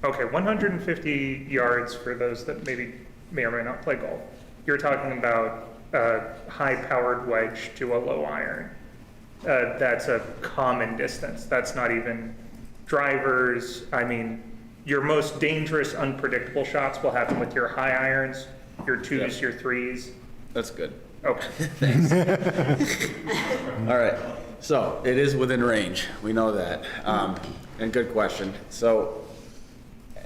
Okay, 150 yards for those that maybe may or may not play golf. You're talking about a high-powered wedge to a low iron. That's a common distance. That's not even drivers. I mean, your most dangerous, unpredictable shots will happen with your high irons, your twos, Yep. your threes. That's good. Okay. Thanks. All right, so it is within range, we know that. And good question. So,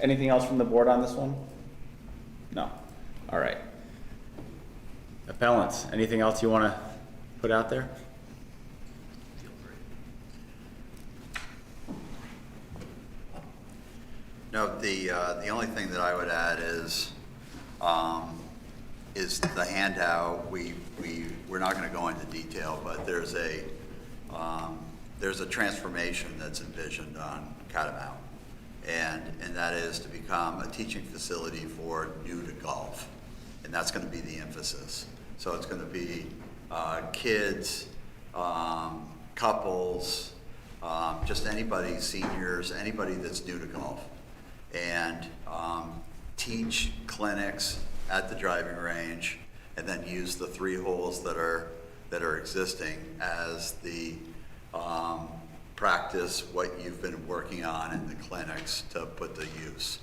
anything else from the board on this one? No. All right. Appellants, anything else you want to put out there? No, the only thing that I would add is the handout. We're not going to go into detail, but there's a transformation that's envisioned on Catamount, and that is to become a teaching facility for new to golf, and that's going to be the emphasis. So it's going to be kids, couples, just anybody, seniors, anybody that's new to golf, and teach clinics at the driving range, and then use the 3 holes that are existing as the practice what you've been working on in the clinics to put to use.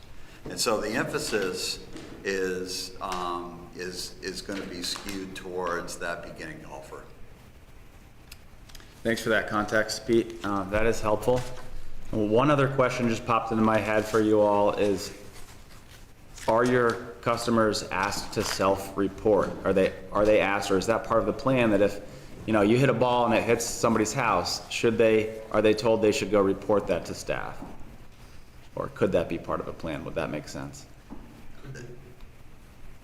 And so the emphasis is going to be skewed towards that beginning golfer. Thanks for that context, Pete. That is helpful. One other question just popped into my head for you all is, are your customers asked to self-report? Are they asked, or is that part of the plan that if, you know, you hit a ball and it hits somebody's house, are they told they should go report that to staff? Or could that be part of a plan? Would that make sense?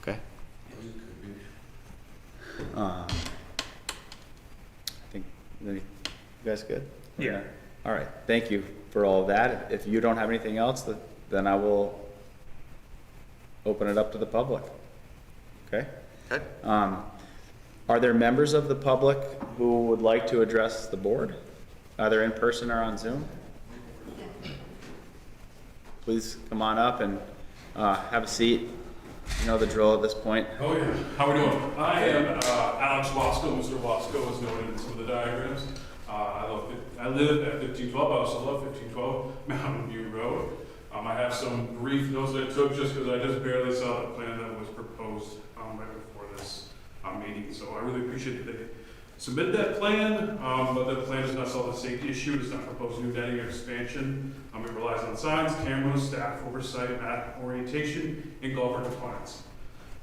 Okay. I think, you guys good? Yeah. All right, thank you for all of that. If you don't have anything else, then I will open it up to the public. Okay? Okay. Are there members of the public who would like to address the board, either in person or on Zoom? Please come on up and have a seat. You know the drill at this point. Oh yeah, how we doing? I am Alex Wasco. Mr. Wasco is noted in some of the diagrams. I live at 1512. I also love 1512 Mountain View Road. I have some brief notes that I took just because I just barely saw the plan that was proposed right before this meeting. So I really appreciate that they submitted that plan, but the plan does not solve the safety issue. It does not propose new netting or expansion. It relies on signs, cameras, staff oversight, mat orientation, and golfer compliance.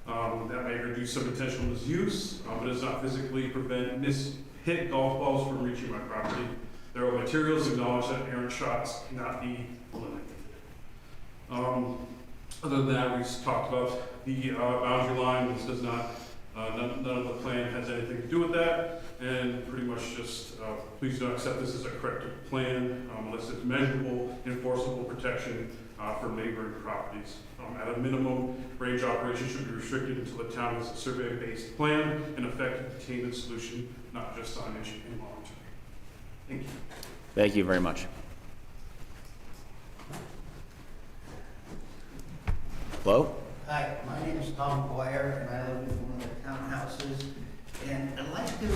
That may reduce some potential misuse, but does not physically prevent hit golf balls from reaching my property. There are materials acknowledge that errant shots cannot be eliminated. Other than that, we've talked about the boundary line. This does not, none of the plan has anything to do with that, and pretty much just please don't accept this as a corrective plan unless it's measurable, enforceable protection for neighboring properties. At a minimum, range operation should be restricted until the town has a survey-based plan and effective containment solution, not just signage and monitoring. Thank you. Thank you very much. Hello? Hi, my name is Tom Boyer, and I live in one of the townhouses. And I'd like to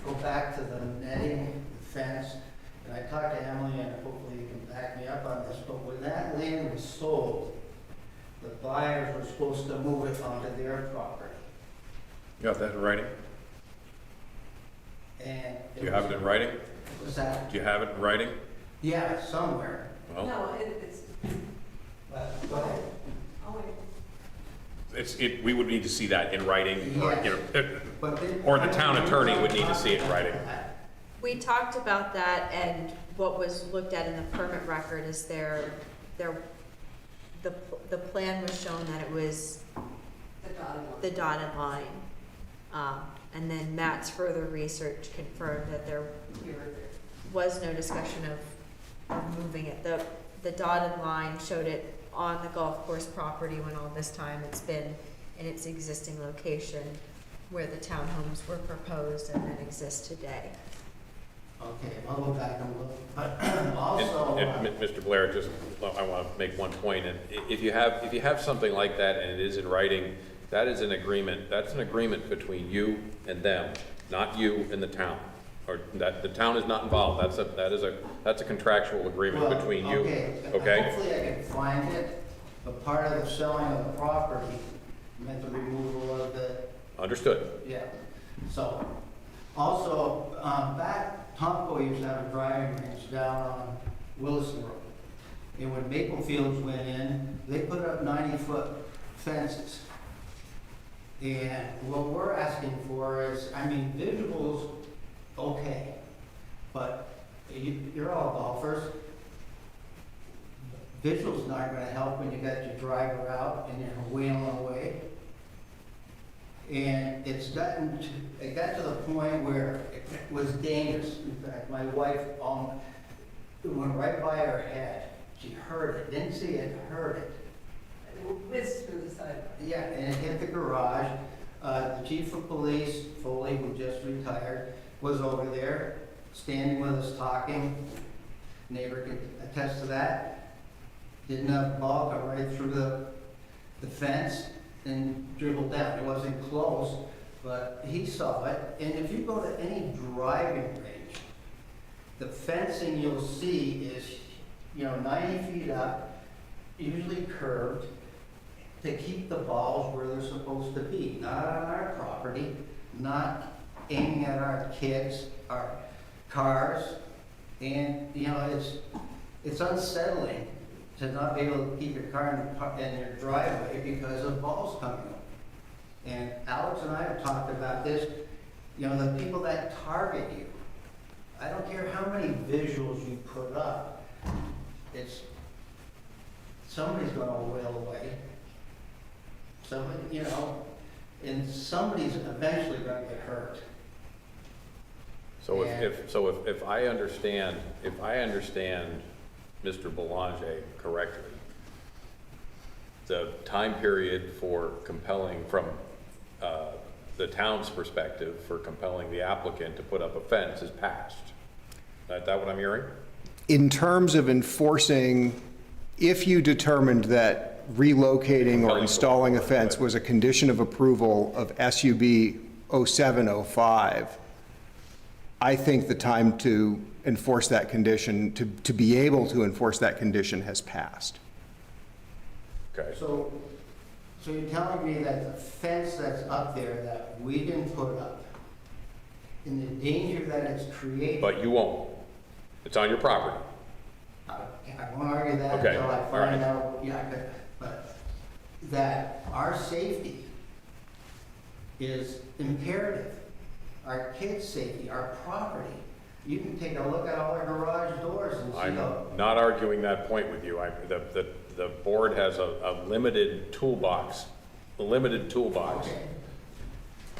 go back to the netting, the fence. And I talked to Emily, and hopefully you can back me up on this, but when that land was sold, the buyers were supposed to move it onto their property. You got that in writing? And Do you have it in writing? Was that? Do you have it in writing? Yeah, somewhere. Well, But, go ahead. we would need to see that in writing, or, you know, But or the town attorney would need to see it in writing. We talked about that, and what was looked at in the permit record is the plan was shown that it was the dotted line. And then Matt's further research confirmed that there was no discussion of moving it. The dotted line showed it on the golf course property when all this time it's been in its existing location where the townhomes were proposed and then exist today. Okay, I'll go back and look, but also. Mr. Blair, just, I want to make one point, and if you have something like that and it is in writing, that is an agreement, that's an agreement between you and them, not you and the town. Or that, the town is not involved, that's a contractual agreement Well, between you, okay? Hopefully I can find it, but part of the selling of the property meant the removal of the, Understood. yeah. So, also, back, Tomco used to have a driving range down on Williston Road. And when Maple Fields went in, they put up 90-foot fences. And what we're asking for is, I mean, visuals, okay, but you're all golfers. Visuals not gonna help when you got your driver out and you're wheeling away. And it got to the point where it was dangerous. In fact, my wife, it went right by her head. She heard it, didn't see it, heard it. Whizzed through the side. Yeah, and it hit the garage. The chief of police, Foley, who just retired, was over there, standing with us talking. Neighbor can attest to that. Didn't have a ball come right through the fence and dribbled down. It wasn't close, but he saw it. And if you go to any driving range, the fencing you'll see is, 90 feet up, usually curved, to keep the balls where they're supposed to be, not on our property, not aiming at our kids, our cars, and, it's unsettling to not be able to keep your car in your driveway because of balls coming up. And Alex and I have talked about this, the people that target you, I don't care how many visuals you put up, somebody's gonna wail away. Somebody, and somebody's eventually gonna get hurt. So if I understand Mr. Belanger correctly, the time period for compelling, from the town's perspective, for compelling the applicant to put up a fence is passed. Is that what I'm hearing? In terms of enforcing, if you determined that relocating or installing a fence was a condition of approval of SUB 0705, I think the time to enforce that condition, to be able to enforce that condition, has passed. Okay. So you're telling me that the fence that's up there that we didn't put up, and the danger that it's creating. But you won't. It's on your property. I won't argue that Okay, until I all find right. out, but that our safety is imperative. Our kids' safety, our property. You can take a look at all our garage doors and see I'm how. not arguing that point with you. The board has a limited toolbox,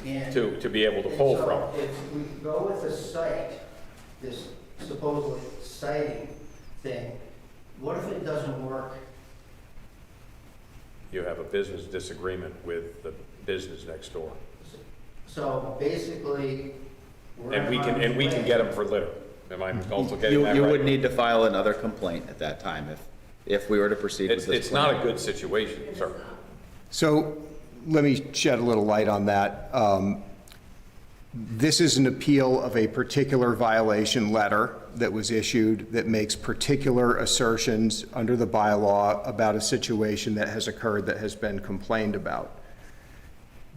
Okay. And- to be able to and pull so from. if we go with the site, this supposedly siting thing, what if it doesn't work? You have a business disagreement with the business next door. So basically, we're. And we can get them for litter. Am I also getting that right? You would need to file another complaint at that time if we were to proceed with this It's not plan. a good situation, sir. So let me shed a little light on that. This is an appeal of a particular violation letter that was issued that makes particular assertions under the bylaw about a situation that has occurred that has been complained about.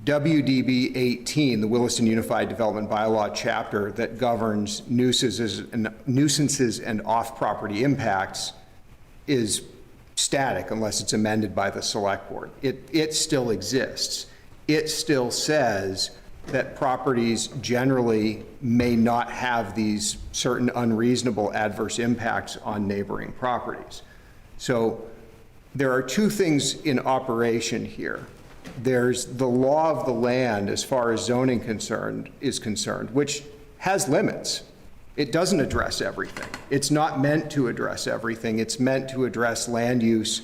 WDB 18, the Williston Unified Development Bylaw chapter that governs nuisances and off-property impacts, is static unless it's amended by the select board. It still exists. It still says that properties generally may not have these certain unreasonable adverse impacts on neighboring properties. So there are two things in operation here. There's the law of the land as far as zoning is concerned, which has limits. It doesn't address everything. It's not meant to address everything. It's meant to address land use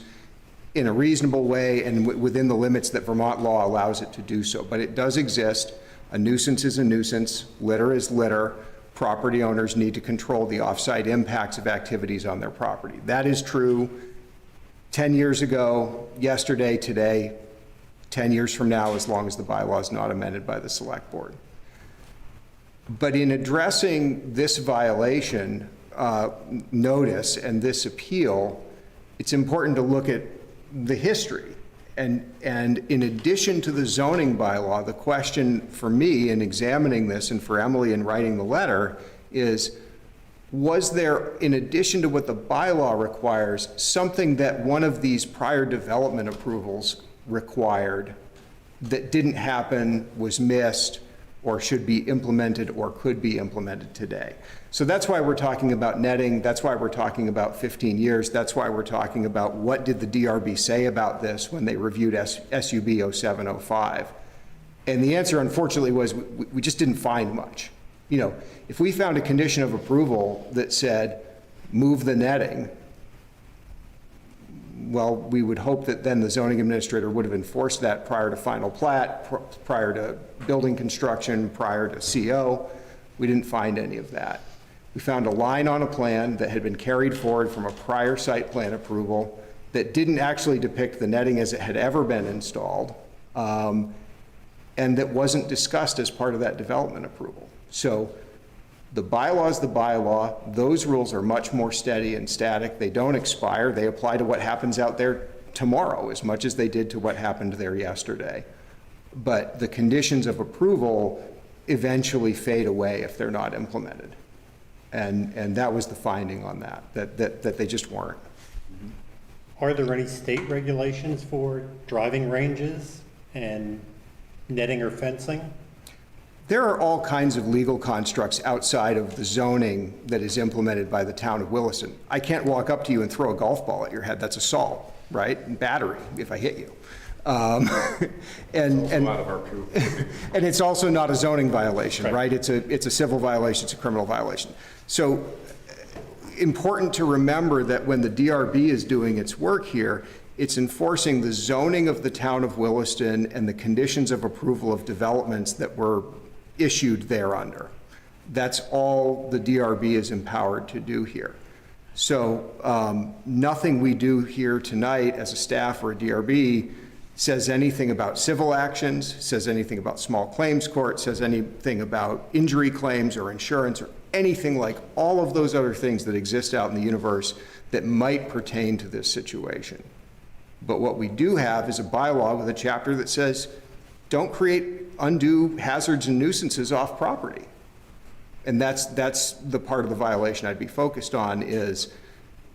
in a reasonable way and within the limits that Vermont law allows it to do so. But it does exist. A nuisance is a nuisance. Litter is litter. Property owners need to control the off-site impacts of activities on their property. That is true 10 years ago, yesterday, today, 10 years from now, as long as the bylaw is not amended by the select board. But in addressing this violation notice and this appeal, it's important to look at the history. And in addition to the zoning bylaw, the question for me in examining this and for Emily in writing the letter is, was there, in addition to what the bylaw requires, something that one of these prior development approvals required that didn't happen, was missed, or should be implemented or could be implemented today? So that's why we're talking about netting. That's why we're talking about 15 years. That's why we're talking about what did the DRB say about this when they reviewed SUB 0705. And the answer, unfortunately, was we just didn't find much. You know, if we found a condition of approval that said, move the netting, well, we would hope that then the zoning administrator would have enforced that prior to final plat, prior to building construction, prior to CO. We didn't find any of that. We found a line on a plan that had been carried forward from a prior site plan approval that didn't actually depict the netting as it had ever been installed, and that wasn't discussed as part of that development approval. So the bylaw is the bylaw. Those rules are much more steady and static. They don't expire. They apply to what happens out there tomorrow as much as they did to what happened there yesterday. But the conditions of approval eventually fade away if they're not implemented. And that was the finding on that they just weren't. Are there any state regulations for driving ranges and netting or fencing? There are all kinds of legal constructs outside of the zoning that is implemented by the town of Williston. I can't walk up to you and throw a golf ball at your head. That's assault, right? And battery if I hit you. And it's also not a zoning violation, right? It's a civil violation. It's a criminal violation. So important to remember that when the DRB is doing its work here, it's enforcing the zoning of the town of Williston and the conditions of approval of developments that were issued thereunder. That's all the DRB is empowered to do here. So nothing we do here tonight as a staff or a DRB says anything about civil actions, says anything about small claims court, says anything about injury claims or insurance or anything like all of those other things that exist out in the universe that might pertain to this situation. But what we do have is a bylaw with a chapter that says, don't create undue hazards and nuisances off property. And that's the part of the violation I'd be focused on. Is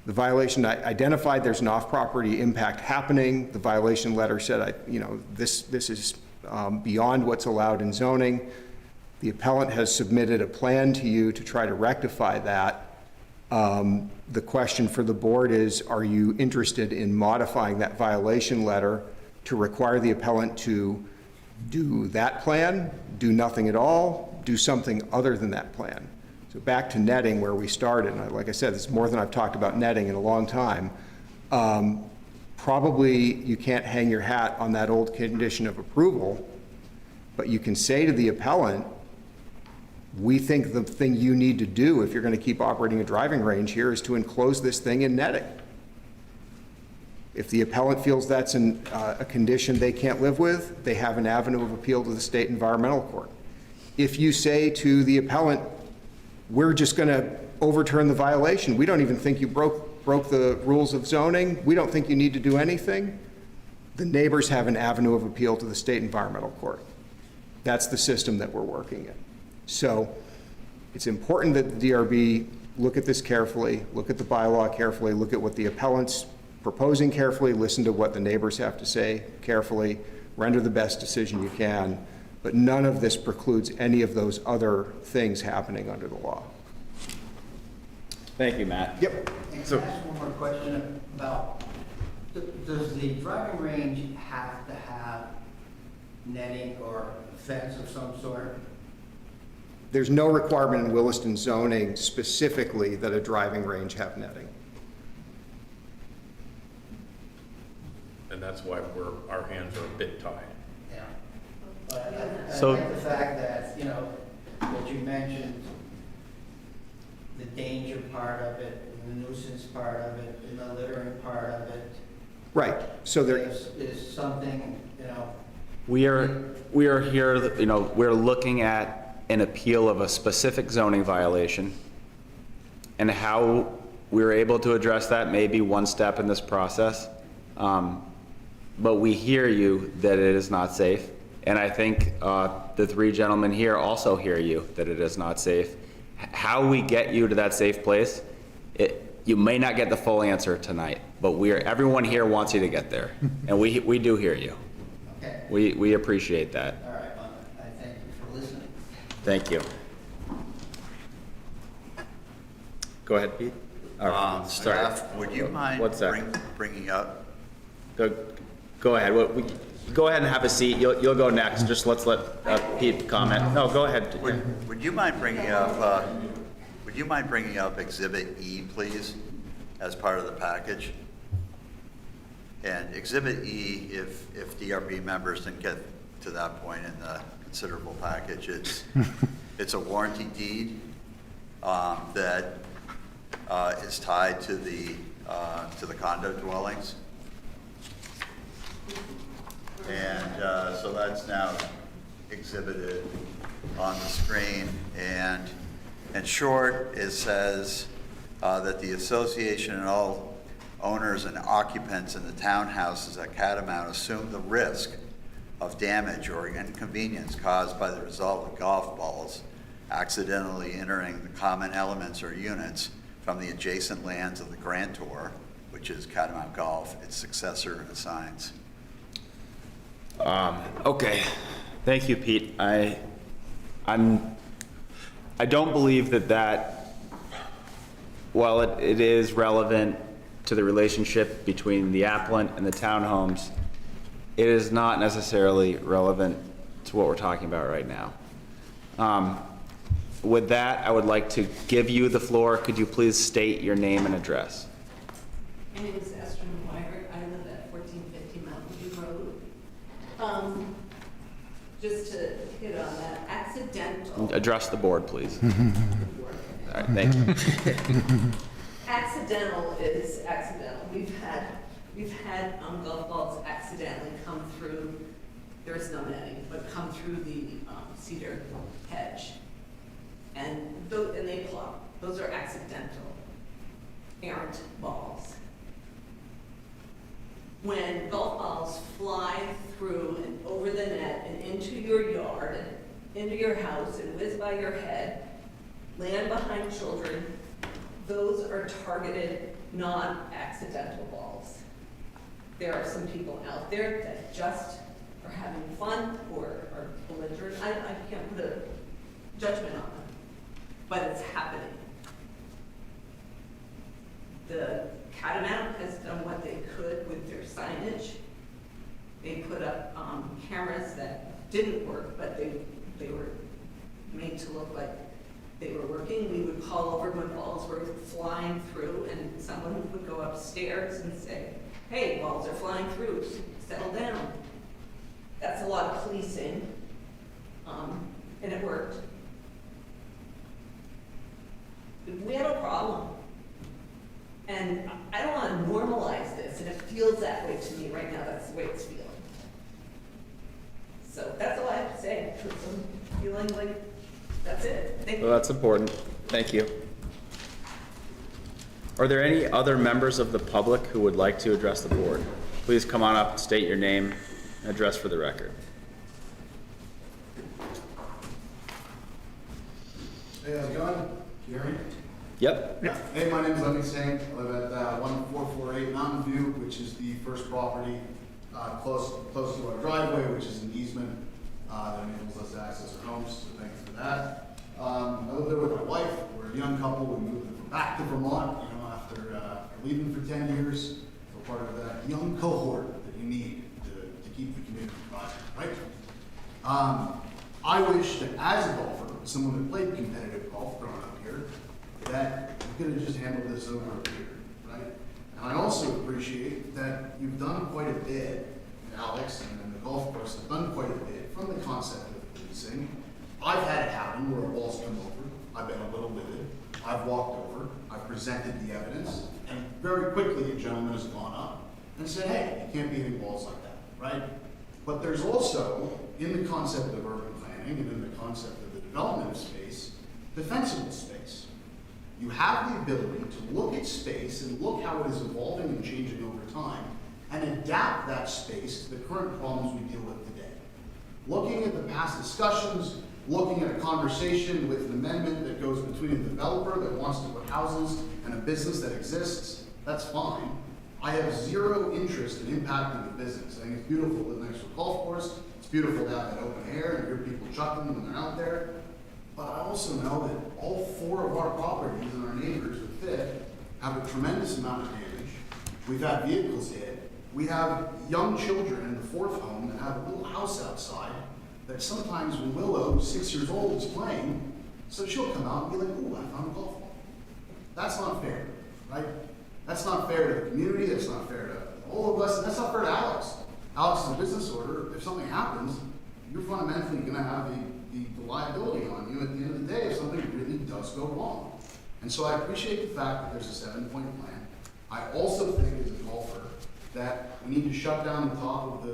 the violation identified there's an off-property impact happening. The violation letter said, this is beyond what's allowed in zoning. The appellant has submitted a plan to you to try to rectify that. The question for the board is, are you interested in modifying that violation letter to require the appellant to do that plan, do nothing at all, do something other than that plan? So back to netting where we started, and like I said, it's more than I've talked about netting in a long time. Probably you can't hang your hat on that old condition of approval, but you can say to the appellant, we think the thing you need to do if you're going to keep operating a driving range here is to enclose this thing in netting. If the appellant feels that's a condition they can't live with, they have an avenue of appeal to the state environmental court. If you say to the appellant, we're just going to overturn the violation, we don't even think you broke the rules of zoning, we don't think you need to do anything, the neighbors have an avenue of appeal to the state environmental court. That's the system that we're working in. So it's important that the DRB look at this carefully, look at the bylaw carefully, look at what the appellant's proposing carefully, listen to what the neighbors have to say carefully, render the best decision you can, but none of this precludes any of those other things happening under the law. Thank you, Matt. Yep. And can I ask one more question about, does the driving range have to have netting or fence of some sort? There's no requirement in Williston zoning specifically that a driving range have netting. And that's why our hands are a bit tied. Yeah. But I So- like the fact that, you know, that you mentioned the danger part of it, and the nuisance part of it, and the littering part of it. Right, so there, Is something, you know, We are here, you know, we're looking at an appeal of a specific zoning violation, and how we were able to address that may be one step in this process. But we hear you that it is not safe, and I think the three gentlemen here also hear you that it is not safe. How we get you to that safe place, you may not get the full answer tonight, but everyone here wants you to get there, and we do hear you. okay, We appreciate that. all right, well, I thank you for listening. Thank you. Go ahead, Pete. Staff, would you mind What's that? bringing up? Go ahead. Go ahead and have a seat. You'll go next. Just let's let Pete comment. No, go ahead. Yeah. Would you mind bringing up Exhibit E, please, as part of the package? And Exhibit E, if DRB members didn't get to that point in the considerable package, it's a warranty deed that is tied to the condo dwellings. And so that's now exhibited on the screen. And in short, it says that the association and all owners and occupants in the townhouses at Catamount assume the risk of damage or inconvenience caused by the result of golf balls accidentally entering the common elements or units from the adjacent lands of the grantor, which is Catamount Golf, its successor assigns. Okay. Thank you, Pete. I don't believe that while it is relevant to the relationship between the applicant and the townhomes, it is not necessarily relevant to what we're talking about right now. With that, I would like to give you the floor. Could you please state your name and address? My name is Esther McGuire. I live at 1450 Mountain View Road. Just to hit on that, accidental. Address the board, please. All right, thank you. Accidental is accidental. We've had golf balls accidentally come through, there is no netting, but come through the cedar hedge. And they plop. Those are accidental, errant balls. When golf balls fly through and over the net and into your yard and into your house and whiz by your head, land behind children, those are targeted, non-accidental balls. There are some people out there that just are having fun or are belligerent. I can't put a judgment on them, but it's happening. The Catamount has done what they could with their signage. They put up cameras that didn't work, but they were made to look like they were working. We would call over when balls were flying through, and someone would go upstairs and say, hey, balls are flying through, settle down. That's a lot of policing, and it worked. We have a problem. And I don't want to normalize this, and it feels that way to me right now. That's the way it's feeling. So that's all I have to say. I'm feeling like that's it. Thank you. Well, that's important. Thank you. Are there any other members of the public who would like to address the board? Please come on up, state your name, and address for the record. Hey, how's it going? Jerry? Yep. Hey, my name is Lemmy Singh. I live at 1448 Mountain View, which is the first property close to our driveway, which is an easement that enables us to access our homes, so thank you for that. I live there with my wife. We're a young couple. We moved back to Vermont, after leaving for 10 years. We're part of that young cohort that you need to keep the community thriving, right? I wish that as a golfer, someone that played competitive golf growing up here, that you could have just handled this over here, right? And I also appreciate that you've done quite a bit, Alex and the golf course have done quite a bit from the concept of policing. I've had it happen where a ball's come over, I've been a little livid, I've walked over, I've presented the evidence, and very quickly a gentleman has gone up and said, hey, you can't be hitting balls like that, right? But there's also, in the concept of urban planning and in the concept of the development of space, defensible space. You have the ability to look at space and look how it is evolving and changing over time and adapt that space to the current problems we deal with today. Looking at the past discussions, looking at a conversation with an amendment that goes between a developer that wants to put houses and a business that exists, that's fine. I have zero interest in impacting the business. I think it's beautiful to live next to a golf course. It's beautiful to have that open air and hear people chuckling when they're out there. But I also know that all 4 of our properties and our neighbors with Fifth have a tremendous amount of damage. We've had vehicles hit. We have young children in the 4th home that have a little house outside that sometimes when Willow, 6 years old, is playing, so she'll come out and be like, ooh, I found a golf ball. That's not fair, right? That's not fair to the community. That's not fair to all of us. And that's not fair to Alex. Alex is a business owner. If something happens, you're fundamentally going to have the liability on you at the end of the day if something really does go wrong. And so I appreciate the fact that there's a 7-point plan. I also think as a golfer that we need to shut down the top of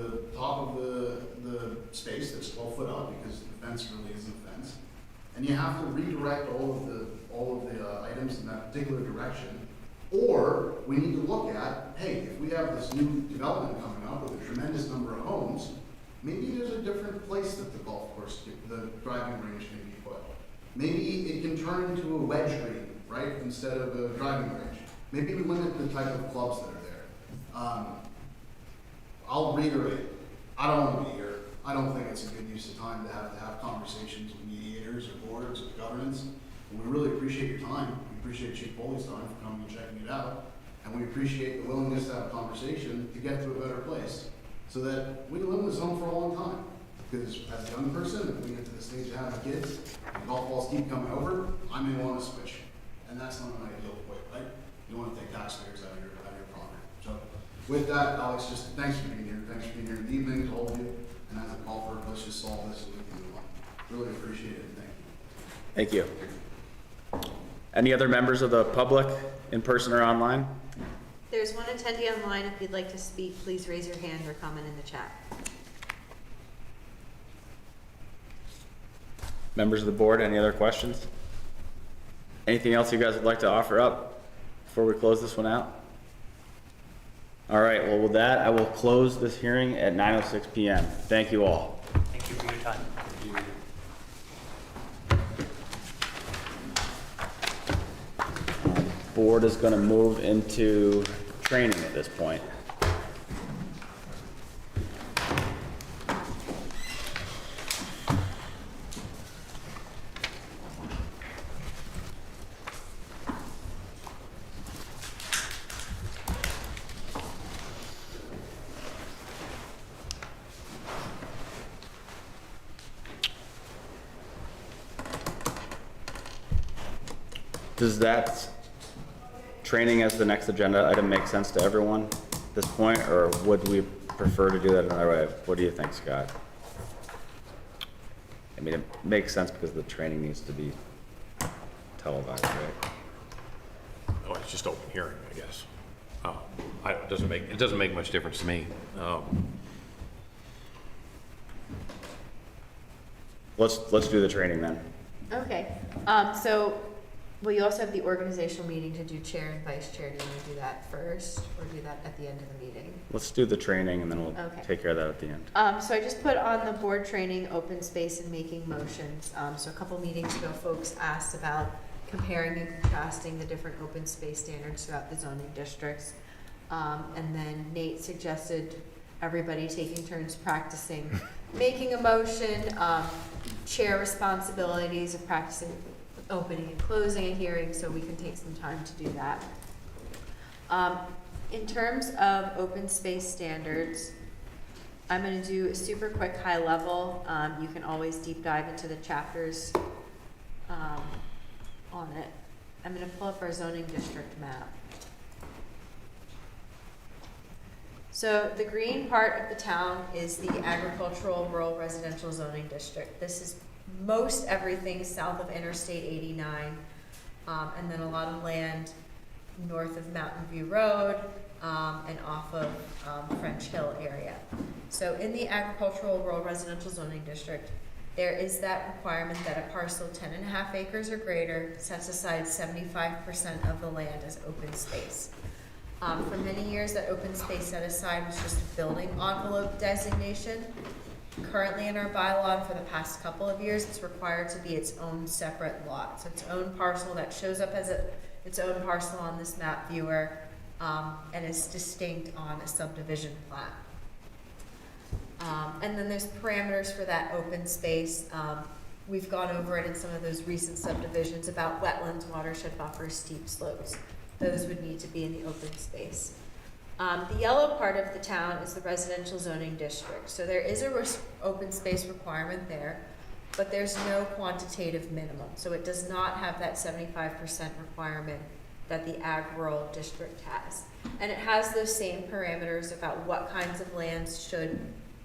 the space that's 12 foot up because the fence really isn't a fence. And you have to redirect all of the items in that particular direction. Or we need to look at, hey, if we have this new development coming up with a tremendous number of homes, maybe there's a different place that the golf course, the driving range can be put. Maybe it can turn into a wedge green, right, instead of a driving range. Maybe we limit the type of clubs that are there. I'll reiterate, I don't want to be here. I don't think it's a good use of time to have conversations with mediators or boards or governance. And we really appreciate your time. We appreciate Chief Foley's time for coming and checking it out. And we appreciate the willingness to have a conversation to get to a better place so that we can live in this home for a long time. Because as a young person, if we get to the stage of having kids and golf balls keep coming over, I may want to switch. And that's not an ideal way, right? You don't want to take taxpayers out of your property. So with that, Alex, just thanks for being here. Thanks for being here in the evening, to all of you. And as a golfer, let's just solve this so we can move on. Really appreciate it. Thank you. Thank you. Any other members of the public, in person or online? There's one attendee online. If you'd like to speak, please raise your hand or comment in the chat. Members of the board, any other questions? Anything else you guys would like to offer up before we close this one out? All right, well, with that, I will close this hearing at 9:06 p.m. Thank you all. Thank you for your time. Board is going to move into training at this point. Does that training as the next agenda item make sense to everyone at this point, or would we prefer to do that another way? What do you think, Scott? I mean, it makes sense because the training needs to be televised, right? Oh, it's just open hearing, I guess. It doesn't make much difference to me. Let's do the training then. Okay, so, well, you also have the organizational meeting to do chair and vice chair. Do you want to do that first, or do that at the end of the meeting? Let's do the training and then we'll take care of that at the end. So I just put on the board training, open space and making motions. So a couple meetings ago, folks asked about comparing and contrasting the different open space standards throughout the zoning districts. And then Nate suggested everybody taking turns practicing making a motion, chair responsibilities of practicing opening and closing a hearing, so we can take some time to do that. In terms of open space standards, I'm going to do a super quick high level. You can always deep dive into the chapters on it. I'm going to pull up our zoning district map. So the green part of the town is the agricultural rural residential zoning district. This is most everything south of Interstate 89, and then a lot of land north of Mountain View Road, and off of French Hill area. So in the agricultural rural residential zoning district, there is that requirement that a parcel 10.5 acres or greater sets aside 75% of the land as open space. For many years, that open space set aside was just a building envelope designation. Currently in our bylaw, and for the past couple of years, it's required to be its own separate lot. So its own parcel that shows up as its own parcel on this map viewer, and is distinct on a subdivision plat. And then there's parameters for that open space. We've gone over it in some of those recent subdivisions about wetlands, watershed buffers, steep slopes. Those would need to be in the open space. The yellow part of the town is the residential zoning district. So there is a open space requirement there, but there's no quantitative minimum. So it does not have that 75% requirement that the ag rural district has. And it has those same parameters about what kinds of lands should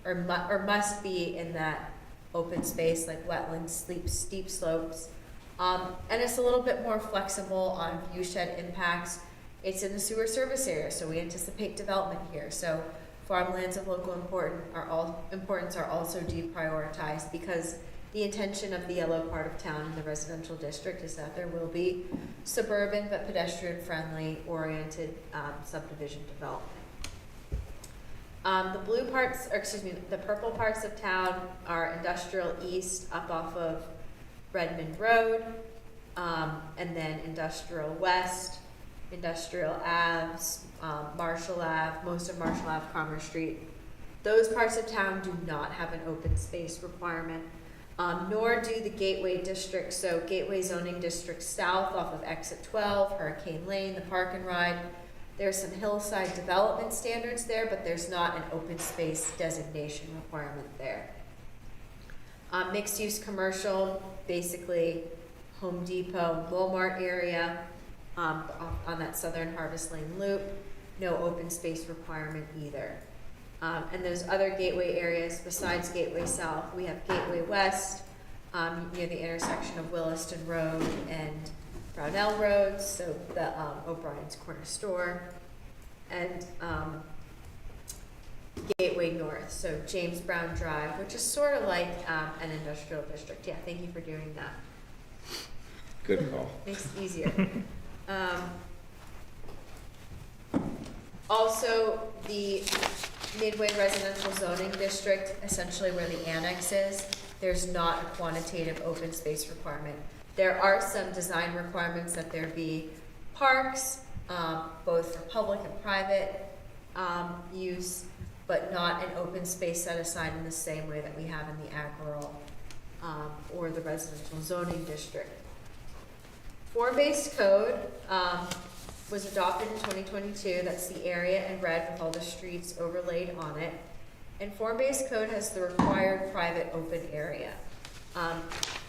or must be in that open space, like wetlands, steep slopes. And it's a little bit more flexible on viewshed impacts. It's in the sewer service area, so we anticipate development here. So farmlands of local importance are also deprioritized, because the intention of the yellow part of town in the residential district is that there will be suburban but pedestrian-friendly oriented subdivision development. The blue parts, or excuse me, the purple parts of town are industrial east up off of Redmond Road, and then industrial west, industrial Aves, Marshall Ave, most of Marshall Ave, Commerce Street. Those parts of town do not have an open space requirement, nor do the Gateway District. So Gateway Zoning District South off of Exit 12, Hurricane Lane, the Park and Ride. There's some hillside development standards there, but there's not an open space designation requirement there. Mixed use commercial, basically Home Depot, Walmart area, on that southern Harvest Lane loop, no open space requirement either. And those other gateway areas besides Gateway South, we have Gateway West, near the intersection of Williston Road and Brownell Road, so the O'Brien's Corner Store, and Gateway North, so James Brown Drive, which is sort of like an industrial district. Yeah, thank you for doing that. Good call. Makes it easier. Also, the Midway Residential Zoning District, essentially where the annex is, there's not a quantitative open space requirement. There are some design requirements that there be parks, both for public and private use, but not an open space set aside in the same way that we have in the ag rural or the residential zoning district. Form-based code was adopted in 2022. That's the area in red with all the streets overlaid on it. And form-based code has the required private open area.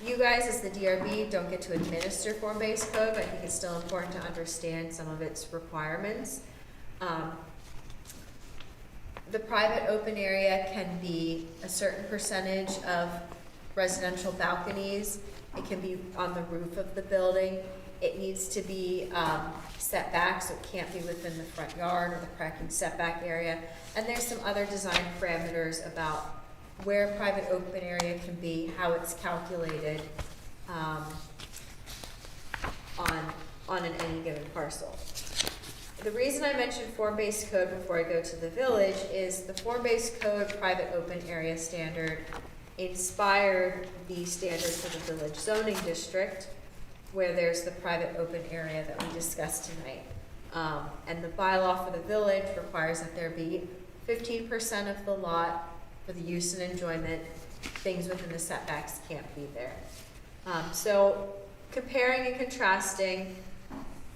You guys, as the DRB, don't get to administer form-based code, but I think it's still important to understand some of its requirements. The private open area can be a certain percentage of residential balconies. It can be on the roof of the building. It needs to be set back, so it can't be within the front yard or the parking setback area. And there's some other design parameters about where private open area can be, how it's calculated on any given parcel. The reason I mentioned form-based code before I go to the village is the form-based code private open area standard inspired the standard for the village zoning district. where there's the private open area that we discussed tonight. And the bylaw for the village requires that there be 15% of the lot for the use and enjoyment. Things within the setbacks can't be there. So comparing and contrasting,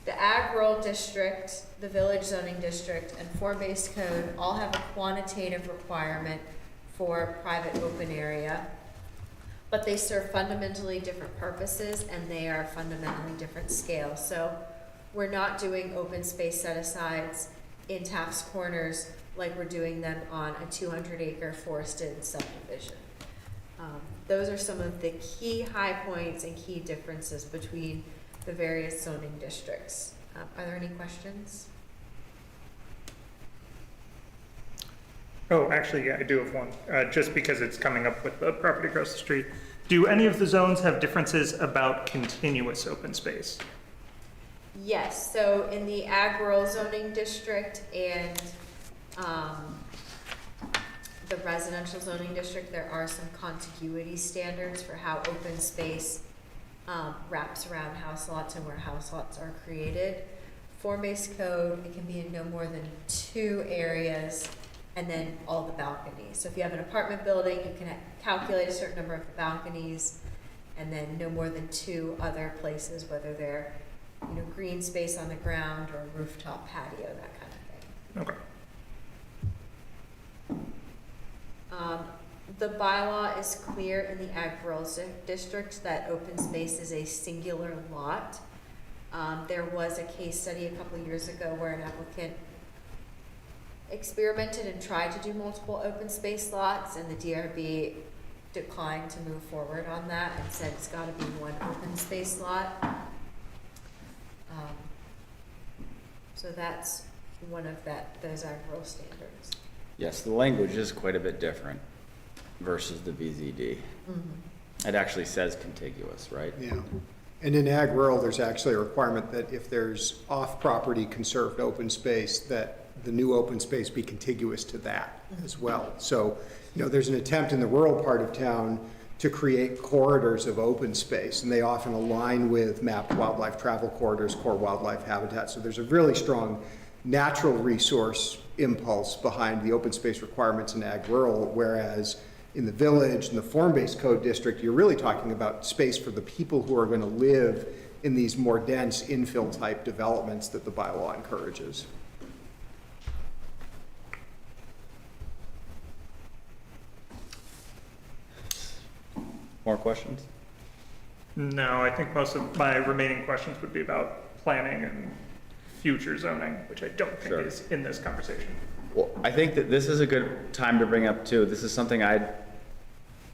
the ag rural district, the village zoning district, and form-based code all have a quantitative requirement for private open area, but they serve fundamentally different purposes and they are fundamentally different scales. So we're not doing open space set-asides in Taft's Corners like we're doing them on a 200-acre forested subdivision. Those are some of the key high points and key differences between the various zoning districts. Are there any questions? Oh, actually, yeah, I do have one, just because it's coming up with the property across the street. Do any of the zones have differences about continuous open space? Yes, so in the ag rural zoning district and the residential zoning district, there are some contiguity standards for how open space wraps around house lots and where house lots are created. Form-based code, it can be in no more than 2 areas and then all the balconies. So if you have an apartment building, you can calculate a certain number of balconies and then no more than 2 other places, whether they're, you know, green space on the ground or rooftop patio, that kind of thing. Okay. The bylaw is clear in the ag rural district that open space is a singular lot. There was a case study a couple of years ago where an applicant experimented and tried to do multiple open space lots, and the DRB declined to move forward on that and said it's got to be one open space lot. So that's one of those ag rural standards. Yes, the language is quite a bit different versus the VZD. It actually says contiguous, right? Yeah. And in ag rural, there's actually a requirement that if there's off-property conserved open space, that the new open space be contiguous to that as well. So, you know, there's an attempt in the rural part of town to create corridors of open space, and they often align with mapped wildlife travel corridors, core wildlife habitat. So there's a really strong natural resource impulse behind the open space requirements in ag rural, whereas in the village and the form-based code district, you're really talking about space for the people who are going to live in these more dense infill type developments that the bylaw encourages. More questions? No, I think most of my remaining questions would be about planning and future zoning, which I don't think is in this conversation. Well, I think that this is a good time to bring up too. This is something I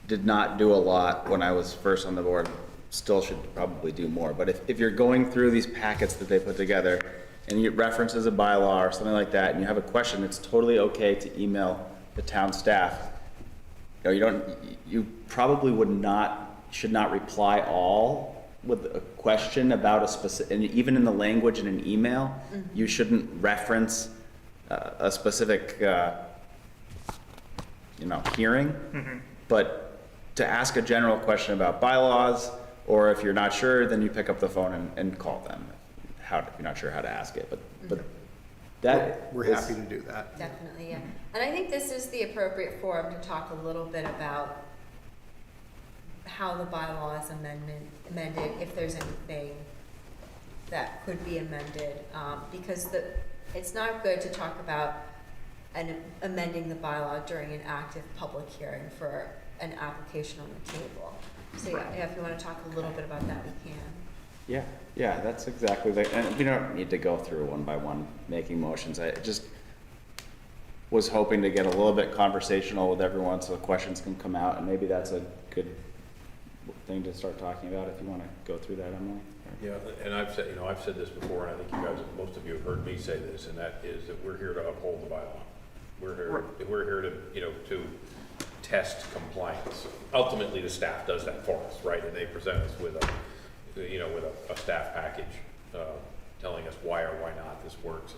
did not do a lot when I was first on the board. Still should probably do more. But if you're going through these packets that they put together and it references a bylaw or something like that, and you have a question, it's totally okay to email the town staff. You know, you probably should not reply all with a question about a specific, and even in the language in an email, you shouldn't reference a specific, hearing. But to ask a general question about bylaws, or if you're not sure, then you pick up the phone and call them. If you're not sure how to ask it, but that we're happy to do that. Definitely, yeah. And I think this is the appropriate forum to talk a little bit about how the bylaw is amended, if there's anything that could be amended, because it's not good to talk about amending the bylaw during an active public hearing for an application on the table. So yeah, if you want to talk a little bit about that, we can. Yeah, that's exactly and we don't need to go through one by one making motions. I just was hoping to get a little bit conversational with everyone so the questions can come out, and maybe that's a good thing to start talking about if you want to go through that, Emily. Yeah, and I've said this before, and I think you guys, most of you have heard me say this, and that is that we're here to uphold the bylaw. We're here to test compliance. Ultimately, the staff does that for us, right? And they present us with a staff package telling us why or why not this works.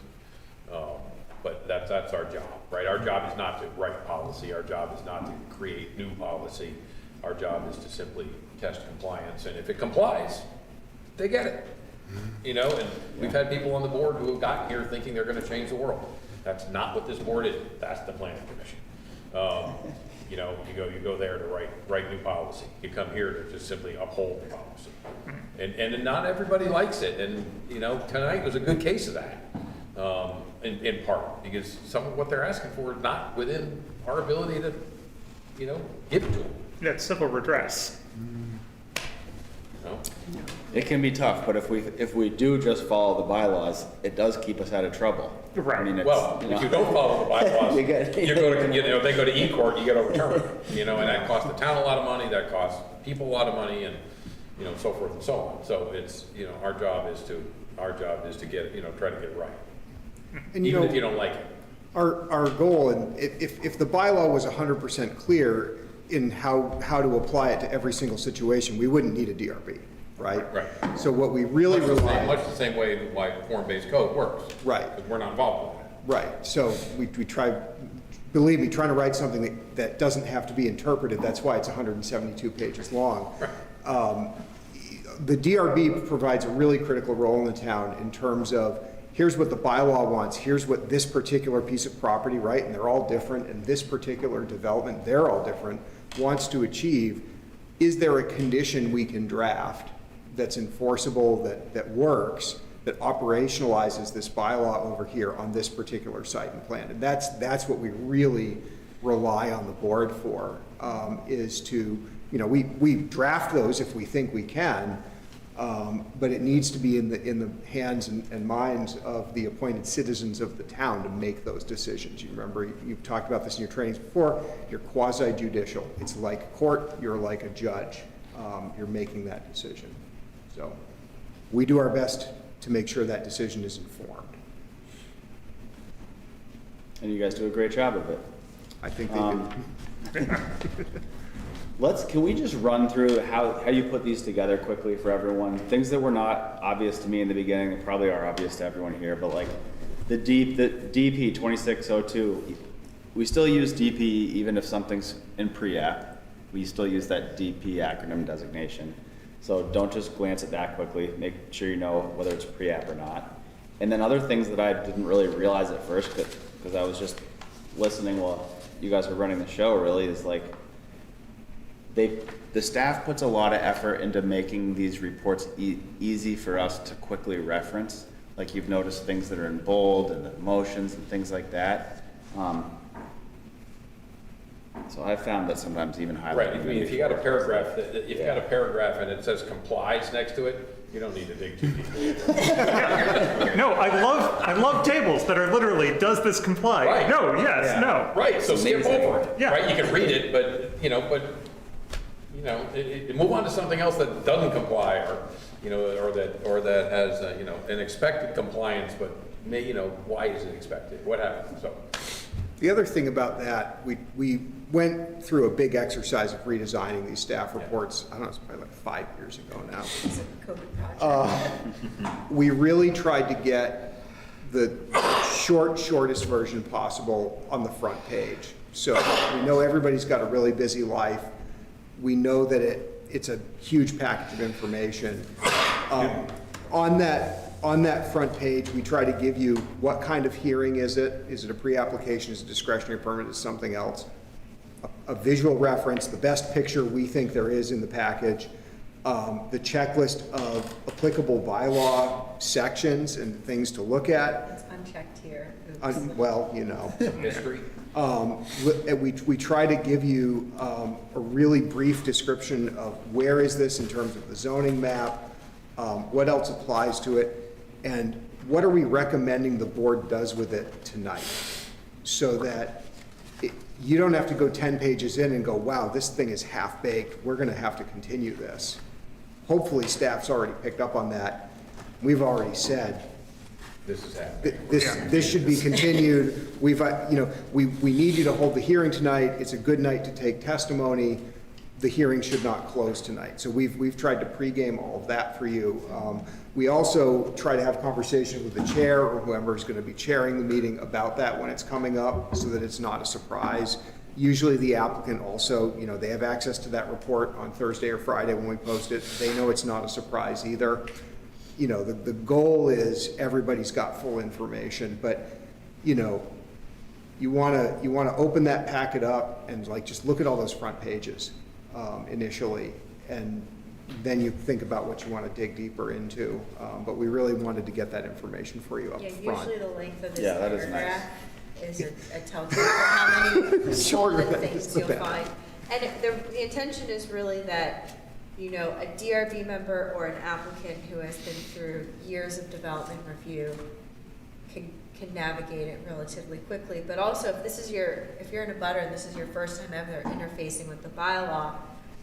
But that's our job, right? Our job is not to write policy. Our job is not to create new policy. Our job is to simply test compliance, and if it complies, they get it. You know, and we've had people on the board who have gotten here thinking they're gonna change the world. That's not what this board is, that's the planning commission. You know, you go there to write new policy. You come here to just simply uphold the policy. And not everybody likes it, and, you know, tonight was a good case of that, in part, because some of what they're asking for is not within our ability to, you know, give it to them. That's civil redress. No? It can be tough, but if we do just follow the bylaws, it does keep us out of trouble. Right. I mean, it's, Well, you know. if you don't follow the bylaws, You get- you go to, you know, they go to e-court, you get overturned, you know, and that costs the town a lot of money, that costs people a lot of money, and, you know, so forth and so on. So it's, you know, our job is to get, you know, try to get it right. And, Even if you don't like it. Our goal, and if the bylaw was 100% clear in how to apply it to every single situation, we wouldn't need a DRB, right? Right. So what we really rely. Much the same way why form-based code works. Right. Because we're not involved with that. Right, so we try, believe me, trying to write something that doesn't have to be interpreted, that's why it's 172 pages long. The DRB provides a really critical role in the town in terms of, here's what the bylaw wants, here's what this particular piece of property, right, and they're all different, and this particular development, they're all different, wants to achieve. Is there a condition we can draft that's enforceable, that works, that operationalizes this bylaw over here on this particular site and plan? And that's what we really rely on the board for, is to, you know, we draft those if we think we can, but it needs to be in the hands and minds of the appointed citizens of the town to make those decisions. You remember, you've talked about this in your trainings before, you're quasi-judicial. It's like a court, you're like a judge. You're making that decision. So we do our best to make sure that decision is informed. And you guys do a great job of it. I think they do. Can we just run through how you put these together quickly for everyone? Things that were not obvious to me in the beginning, that probably are obvious to everyone here, but like the DP 2602, we still use DP even if something's in pre-app. We still use that DP acronym designation. So don't just glance at that quickly. Make sure you know whether it's pre-app or not. And then other things that I didn't really realize at first, because I was just listening while you guys were running the show, really, is like, the staff puts a lot of effort into making these reports easy for us to quickly reference. Like you've noticed things that are in bold and the emotions and things like that. So I found that sometimes even highlighting. Right, I mean, if you got a paragraph, if you got a paragraph and it says complies next to it, you don't need to dig too deeply. No, I love tables that are literally, does this comply? Right. No, yes, no. Right, so skip over it, Yeah. right? You can read it, but, move on to something else that doesn't comply, or, or that has, an expected compliance, but why is it expected? What happened? So. The other thing about that, we went through a big exercise of redesigning these staff reports. I don't know, it's probably like 5 years ago now. It's a COVID project. We really tried to get the shortest version possible on the front page. So we know everybody's got a really busy life. We know that it's a huge package of information. On that front page, we try to give you what kind of hearing is it? Is it a pre-application? Is it discretionary permit? Is it something else? A visual reference, the best picture we think there is in the package, the checklist of applicable bylaw sections and things to look at. It's unchecked here. Well, History. We try to give you a really brief description of where is this in terms of the zoning map, what else applies to it, and what are we recommending the board does with it tonight, so that you don't have to go 10 pages in and go, wow, this thing is half-baked, we're going to have to continue this. Hopefully staff's already picked up on that. We've already said, This is happening. this should be continued. We need you to hold the hearing tonight. It's a good night to take testimony. The hearing should not close tonight. So we've tried to pregame all of that for you. We also try to have conversations with the chair or whoever is going to be chairing the meeting about that when it's coming up, so that it's not a surprise. Usually the applicant also, you know, they have access to that report on Thursday or Friday when we post it. They know it's not a surprise either. You know, the goal is everybody's got full information, but, you know, you wanna open that packet up and like just look at all those front pages initially, and then you think about what you want to dig deeper into. But we really wanted to get that information for you up front. Yeah, usually the length of this Yeah, that is nice. paragraph is a telltale for how many Shorter bullet than things is the you'll better. find. And the intention is really that, you know, a DRB member or an applicant who has been through years of development review can navigate it relatively quickly. But also, if you're in a butter and this is your first time ever interfacing with the bylaw,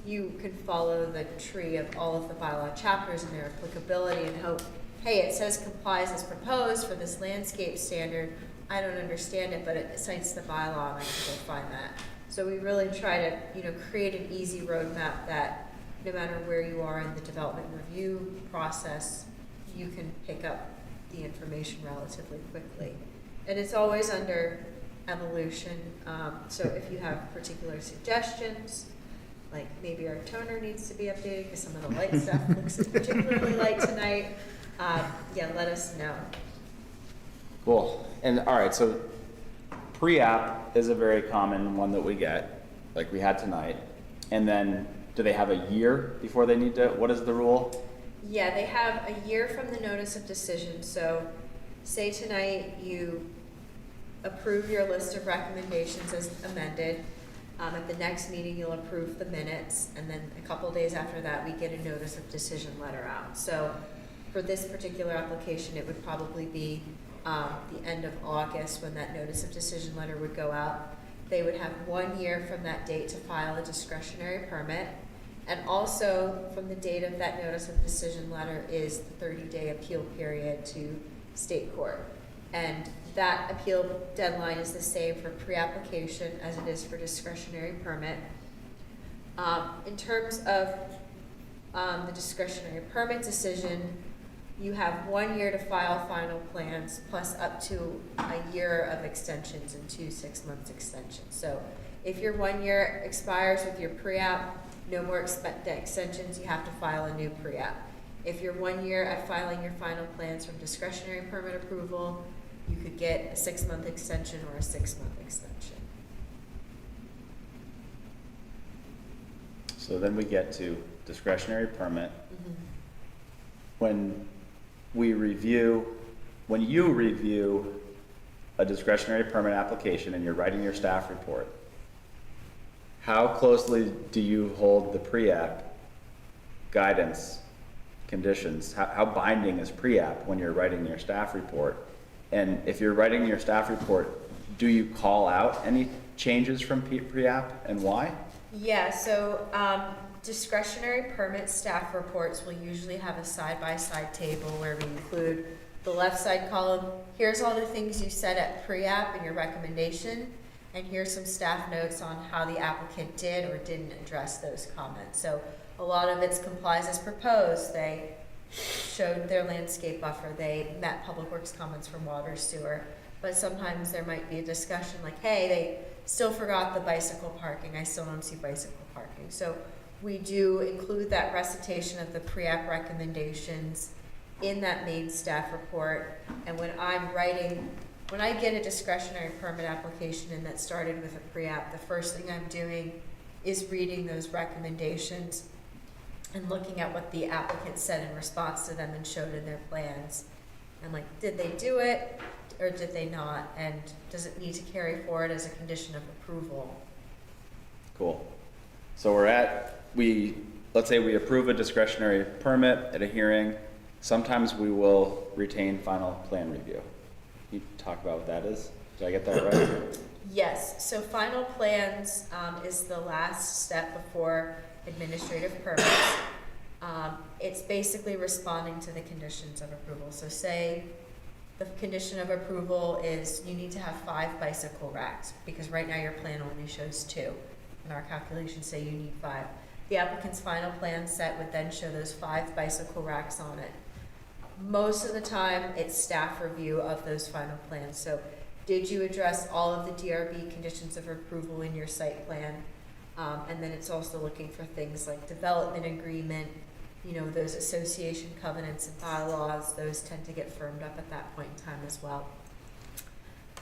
you can follow the tree of all of the bylaw chapters and their applicability and hope, hey, it says complies as proposed for this landscape standard. I don't understand it, but it cites the bylaw and I can go find that. So we really try to, you know, create an easy roadmap that no matter where you are in the development review process, you can pick up the information relatively quickly. And it's always under evolution. So if you have particular suggestions, like maybe our toner needs to be updated because some of the light stuff looks particularly light tonight, yeah, let us know. Cool. And all right, so pre-app is a very common one that we get, like we had tonight. And then do they have a year before they need to, what is the rule? Yeah, they have a year from the notice of decision. So say tonight you approve your list of recommendations as amended. At the next meeting, you'll approve the minutes, and then a couple of days after that, we get a notice of decision letter out. So for this particular application, it would probably be the end of August when that notice of decision letter would go out. They would have 1 year from that date to file a discretionary permit. And also from the date of that notice of decision letter is the 30-day appeal period to state court. And that appeal deadline is the same for pre-application as it is for discretionary permit. In terms of the discretionary permit decision, you have 1 year to file final plans plus up to a year of extensions and 2 6-month extensions. So if your 1 year expires with your pre-app, no more extensions, you have to file a new pre-app. If you're 1 year at filing your final plans from discretionary permit approval, you could get a 6-month extension or a 6-month extension. So then we get to discretionary permit. Mm-hmm. When you review a discretionary permit application and you're writing your staff report, how closely do you hold the pre-app guidance conditions? How binding is pre-app when you're writing your staff report? And if you're writing your staff report, do you call out any changes from pre-app and why? Yeah, so discretionary permit staff reports will usually have a side-by-side table where we include the left side column. Here's all the things you said at pre-app in your recommendation, and here's some staff notes on how the applicant did or didn't address those comments. So a lot of it complies as proposed. They showed their landscape buffer. They met public works comments from water, sewer. But sometimes there might be a discussion like, hey, they still forgot the bicycle parking. I still don't see bicycle parking. So we do include that recitation of the pre-app recommendations in that main staff report. And when I get a discretionary permit application and that started with a pre-app, the first thing I'm doing is reading those recommendations and looking at what the applicant said in response to them and showed in their plans. And like, did they do it or did they not? And does it need to carry forward as a condition of approval? Cool. So let's say we approve a discretionary permit at a hearing. Sometimes we will retain final plan review. Can you talk about what that is? Did I get that right? Yes, so final plans is the last step before administrative permits. It's basically responding to the conditions of approval. So say the condition of approval is you need to have 5 bicycle racks because right now your plan only shows 2 and our calculations say you need 5. The applicant's final plan set would then show those 5 bicycle racks on it. Most of the time it's staff review of those final plans. So did you address all of the DRB conditions of approval in your site plan? And then it's also looking for things like development agreement, you know, those association covenants and bylaws, those tend to get firmed up at that point in time as well.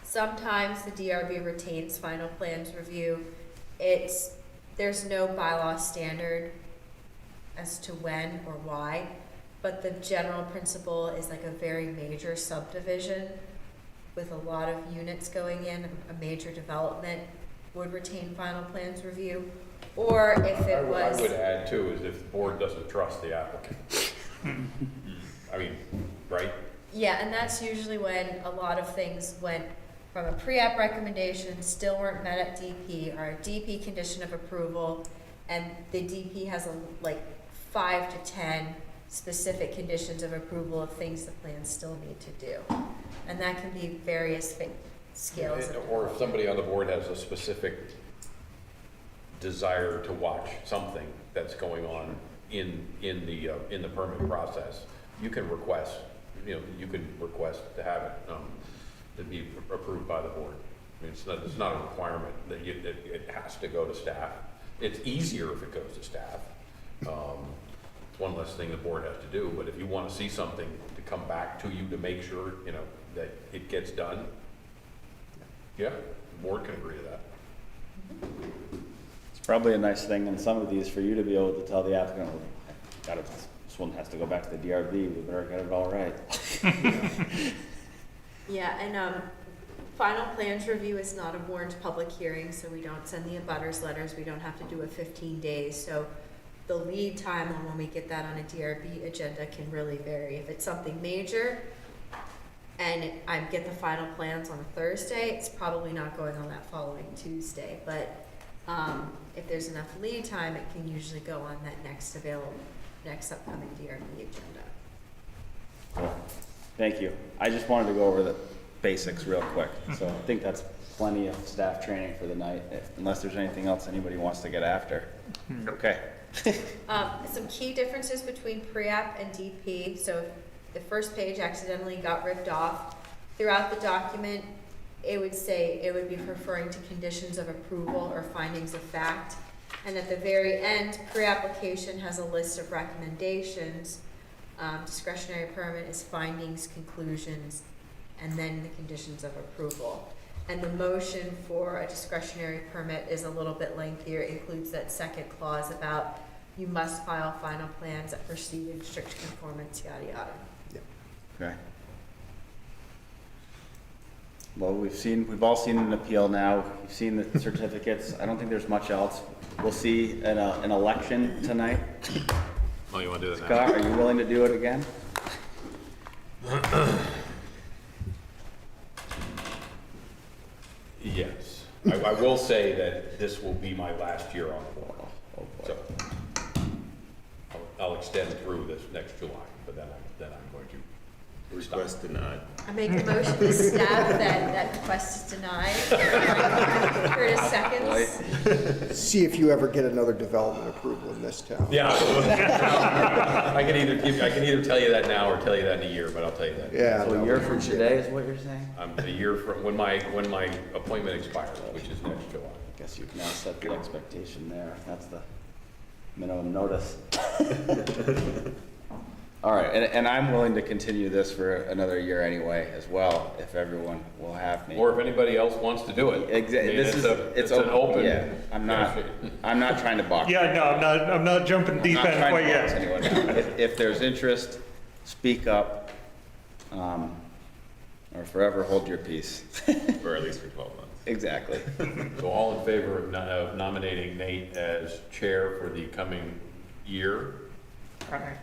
Sometimes the DRB retains final plans review. There's no bylaw standard as to when or why, but the general principle is like a very major subdivision with a lot of units going in, a major development would retain final plans review, or if it was... I would add too, is if the board doesn't trust the applicant. I mean, right? Yeah, and that's usually when a lot of things went from a pre-app recommendation, still weren't met at DP, or a DP condition of approval, and the DP has like 5 to 10 specific conditions of approval of things the plans still need to do. And that can be various scales. Or if somebody on the board has a specific desire to watch something that's going on in the permit process, you can request, to have it to be approved by the board. I mean, it's not a requirement that it has to go to staff. It's easier if it goes to staff. It's one less thing the board has to do, but if you want to see something to come back to you to make sure, that it gets done, yeah, the board can agree to that. It's probably a nice thing in some of these for you to be able to tell the applicant, this one has to go back to the DRB, we better get it all right. Yeah, and final plans review is not a warned public hearing, so we don't send the abutters letters, we don't have to do a 15 days, so the lead time on when we get that on a DRB agenda can really vary. If it's something major, and I get the final plans on a Thursday, it's probably not going on that following Tuesday, but if there's enough lead time, it can usually go on that next upcoming DRB agenda. Cool. Thank you. I just wanted to go over the basics real quick. So I think that's plenty of staff training for the night, unless there's anything else anybody wants to get after. Okay. Some key differences between pre-app and DP. So if the first page accidentally got ripped off, throughout the document, it would say it would be referring to conditions of approval or findings of fact. And at the very end, pre-application has a list of recommendations. Discretionary permit is findings, conclusions, and then the conditions of approval. And the motion for a discretionary permit is a little bit lengthier. It includes that second clause about you must file final plans that proceed in strict conformance, yada, yada. Yep. Okay. Well, we've all seen an appeal now. We've seen the certificates. I don't think there's much else. We'll see an election tonight. Oh, you want to do that Scott, are you willing to do it again? Yes. I will say that this will be my last year on the board. So I'll extend through this next July, but then I'm going to request denied. I make a motion to staff that request is denied. Curtis seconds. See if you ever get another development approval in this town. Yeah. I can either tell you that now or tell you that in a year, but I'll tell you that. Yeah. So a year from today is what you're saying? A year from when my appointment expires, which is next July. I guess you've now set the expectation there. That's the minimum notice. All right, and I'm willing to continue this for another year anyway as well, if everyone will have me. Or if anybody else wants to do it. Exactly. It's an open. Yeah, I'm not trying to box. Yeah, no, I'm not jumping deep end quite yet. Anyone down. If there's interest, speak up, or forever hold your peace. For at least for 12 months. Exactly. So all in favor of nominating Nate as chair for the coming year? Aye.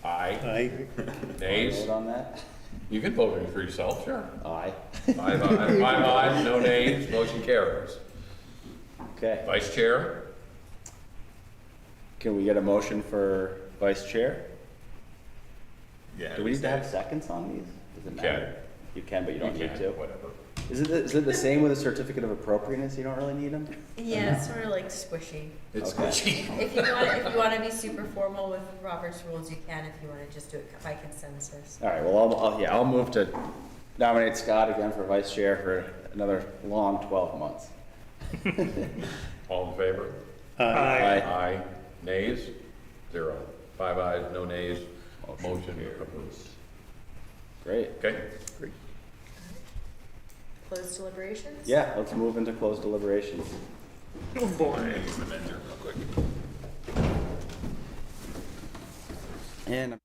Aye. Aye. Nays? Vote on that? You can vote for yourself, sure. Aye. 5 ayes, no nays, motion carries. Okay. Vice chair? Can we get a motion for vice chair? Yeah. Do we need to have seconds on these? Does it matter? You can, but you don't need to. Whatever. Is it the same with a certificate of appropriateness? You don't really need them? Yeah, it's sort of like squishy. It's Okay. squishy. If you want to be super formal with Robert's rules, you can. If you want to just do it by consensus. All right. Well, I'll move to nominate Scott again for vice chair for another long 12 months. All in favor? Aye. Aye. Nays? 0. 5 ayes, no nays. Motion approved. Great. Okay? Close deliberations? Yeah, let's move into closed deliberations. Oh, boy. Amend it real quick. And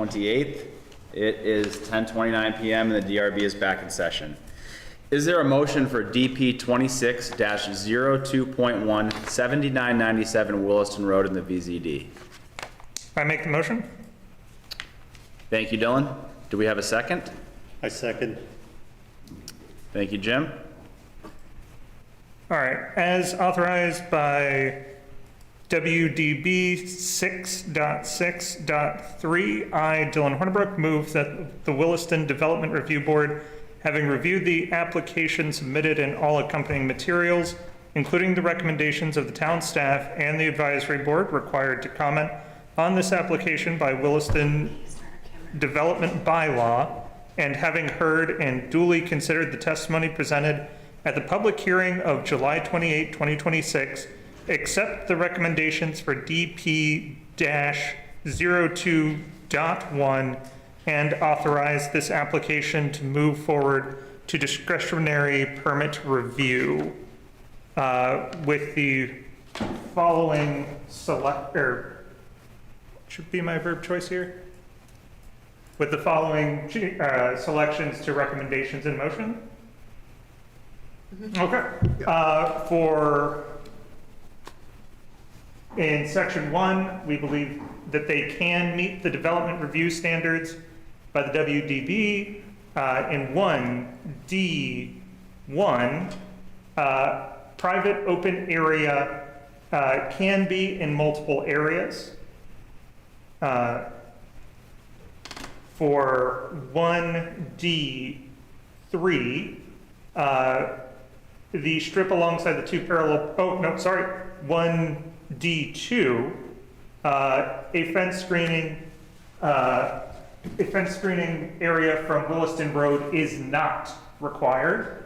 28th. It is 10:29 PM and the DRB is back in session. Is there a motion for DP 26-02.1, 7997 Williston Road in the VZD? I make the motion. Thank you, Dylan. Do we have a second? I second. Thank you, Jim. All right, as authorized by WDB 6.6.3, I, Dylan Hornibrook, move that the Williston Development Review Board, having reviewed the application submitted and all accompanying materials, including the recommendations of the town staff and the advisory board required to comment on this application by Williston Development Bylaw, and having heard and duly considered the testimony presented at the public hearing of July 28, 2026, accept the recommendations for DP-02.1 and authorize this application to move forward to discretionary permit review with the following should be my verb choice here, with the following selections to recommendations in motion. Okay. In section 1, we believe that they can meet the development review standards by the WDB. In 1D1, private open area can be in multiple areas. For 1D3, the strip alongside the two parallel, 1D2, a fence screening area from Williston Road is not required.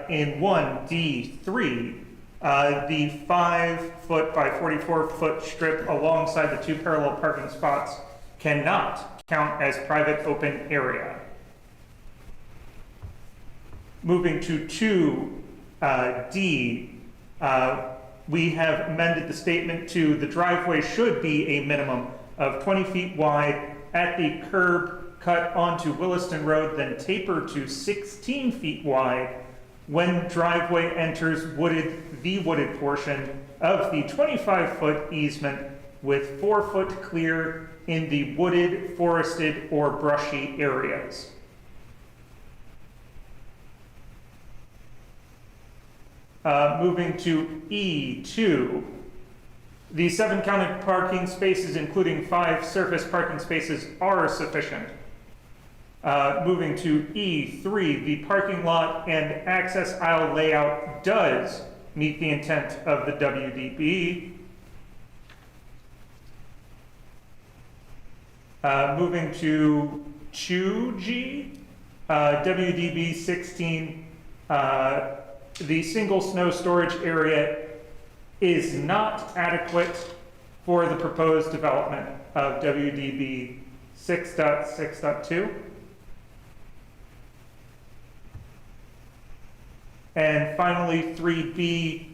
In 1D3, the 5-foot by 44-foot strip alongside the two parallel parking spots cannot count as private open area. Moving to 2D, we have amended the statement to the driveway should be a minimum of 20 feet wide at the curb cut onto Williston Road, then taper to 16 feet wide when driveway enters the wooded portion of the 25-foot easement, with 4 foot clear in the wooded, forested, or brushy areas. Moving to E2, the 7 counted parking spaces, including 5 surface parking spaces, are sufficient. Moving to E3, the parking lot and access aisle layout does meet the intent of the WDB. Moving to 2G, WDB 16, the single snow storage area is not adequate for the proposed development of WDB 6.6.2. And finally, 3B,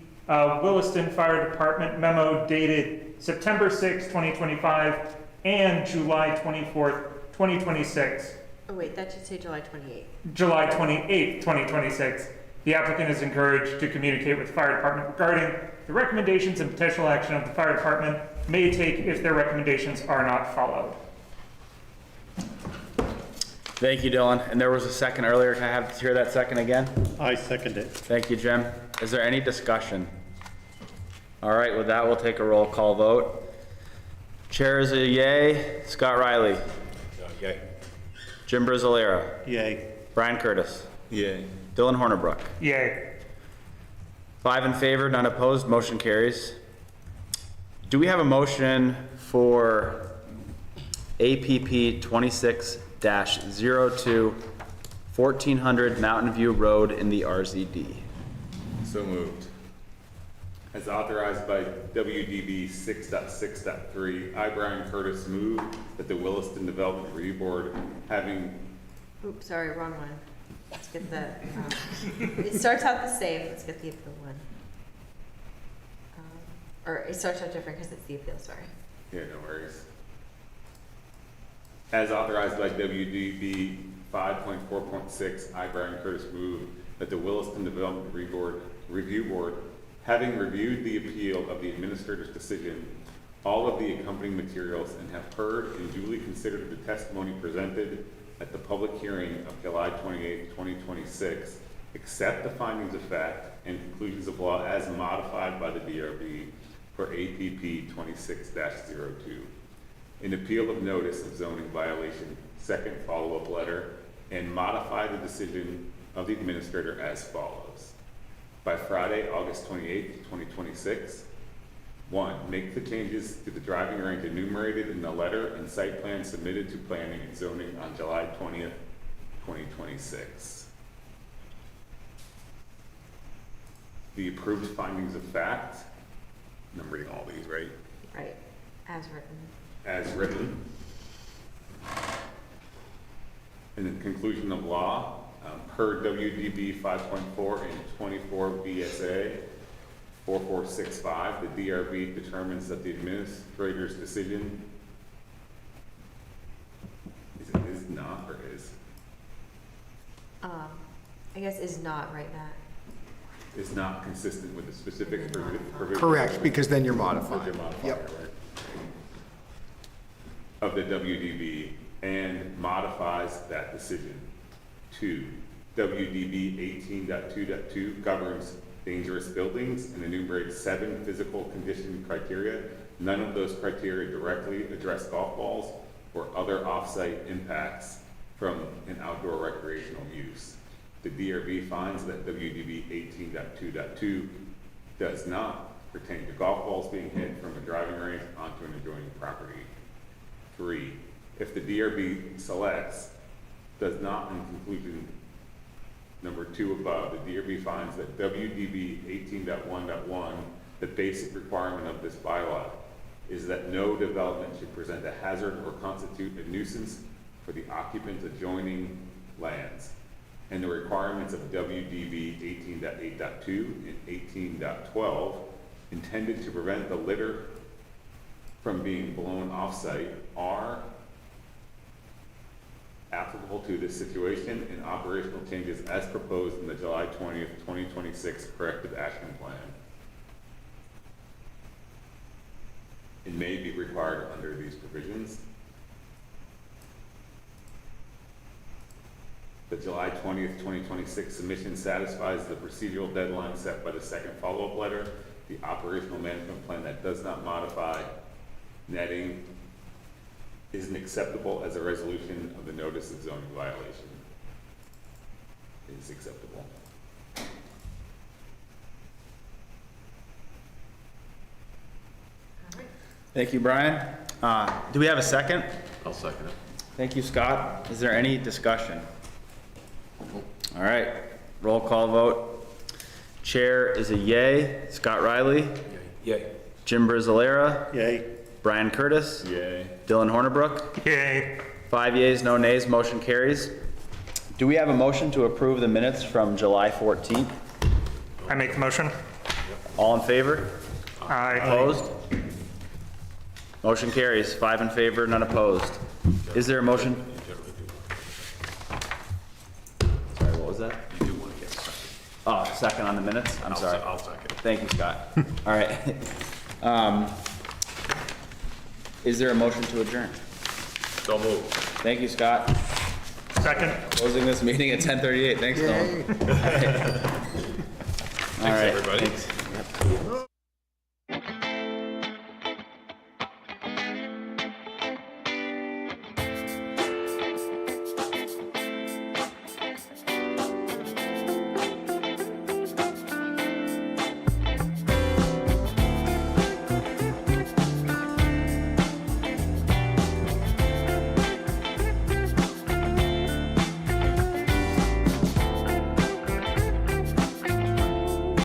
Williston Fire Department memo dated September 6, 2025 and July 24th, 2026. Oh wait, that should say July 28th. July 28th, 2026. The applicant is encouraged to communicate with the fire department regarding the recommendations and potential action of the fire department may take if their recommendations are not followed. Thank you, Dylan. And there was a second earlier. Can I have to hear that second again? I second it. Thank you, Jim. Is there any discussion? All right, with that, we'll take a roll call vote. Chair is a yay. Scott Riley. Yay. Jim Brizzolera. Yay. Brian Curtis. Yay. Dylan Hornibrook. Yay. 5 in favor, none opposed, motion carries. Do we have a motion for APP 26-02, 1400 Mountain View Road in the RZD? So moved. As authorized by WDB 6.6.3, I, Brian Curtis, move that the Williston Development Review Board, having... Oops, sorry, wrong one. Let's get the, it starts out the same, let's get the appeal one. Or it starts out different because it's the appeal, sorry. Yeah, no worries. As authorized by WDB 5.4.6, I, Brian Curtis, move that the Williston Development Review Board, having reviewed the appeal of the administrator's decision, all of the accompanying materials, and have heard and duly considered the testimony presented at the public hearing of July 28, 2026, accept the findings of fact and conclusions of law as modified by the DRB for APP 26-02. An appeal of notice of zoning violation, second follow-up letter, and modify the decision of the administrator as follows. By Friday, August 28, 2026, 1, make the changes to the driving range enumerated in the letter and site plan submitted to planning and zoning on July 20th, 2026. The approved findings of fact, and I'm reading all these, right? Right, as written. As written. And the conclusion of law, per WDB 5.4 and 24 BSA 4465, the DRB determines that the administrator's decision is not or is? I guess is not right, Matt. Is not consistent with the specific provision. Correct, because then you're modifying. Because you're modifying, Yep. right? Of the WDB and modifies that decision. 2, WDB 18.2.2 governs dangerous buildings and enumerates 7 physical condition criteria. None of those criteria directly address golf balls or other off-site impacts from an outdoor recreational use. The DRB finds that WDB 18.2.2 does not pertain to golf balls being hit from a driving range onto an adjoining property. 3, if the DRB selects, does not in conclusion number 2 above, the DRB finds that WDB 18.1.1, the basic requirement of this bylaw, is that no development should present a hazard or constitute a nuisance for the occupants adjoining lands. And the requirements of WDB 18.8.2 and 18.12 intended to prevent the litter from being blown off-site are applicable to this situation and operational changes as proposed in the July 20th, 2026 corrective action plan. It may be required under these provisions. The July 20th, 2026 submission satisfies the procedural deadline set by the second follow-up letter. The operational management plan that does not modify netting isn't acceptable as a resolution of the notice of zoning violation. It is acceptable. Thank you, Brian. Do we have a second? I'll second it. Thank you, Scott. Is there any discussion? All right, roll call vote. Chair is a yay. Scott Riley? Yay. Jim Brizzolera? Yay. Brian Curtis? Yay. Dylan Hornibrook? Yay. 5 yeas, no nays, motion carries. Do we have a motion to approve the minutes from July 14th? I make the motion. All in favor? Aye. Opposed? Motion carries, 5 in favor, none opposed. Is there a motion? Sorry, what was that? You do want to get a second. Oh, second on the minutes? I'm sorry. I'll second. Thank you, Scott. All right. Is there a motion to adjourn? So moved. Thank you, Scott. Second. Closing this meeting at 10:38. Thanks, Dylan. All right. Thanks, everybody. Thanks. Yep.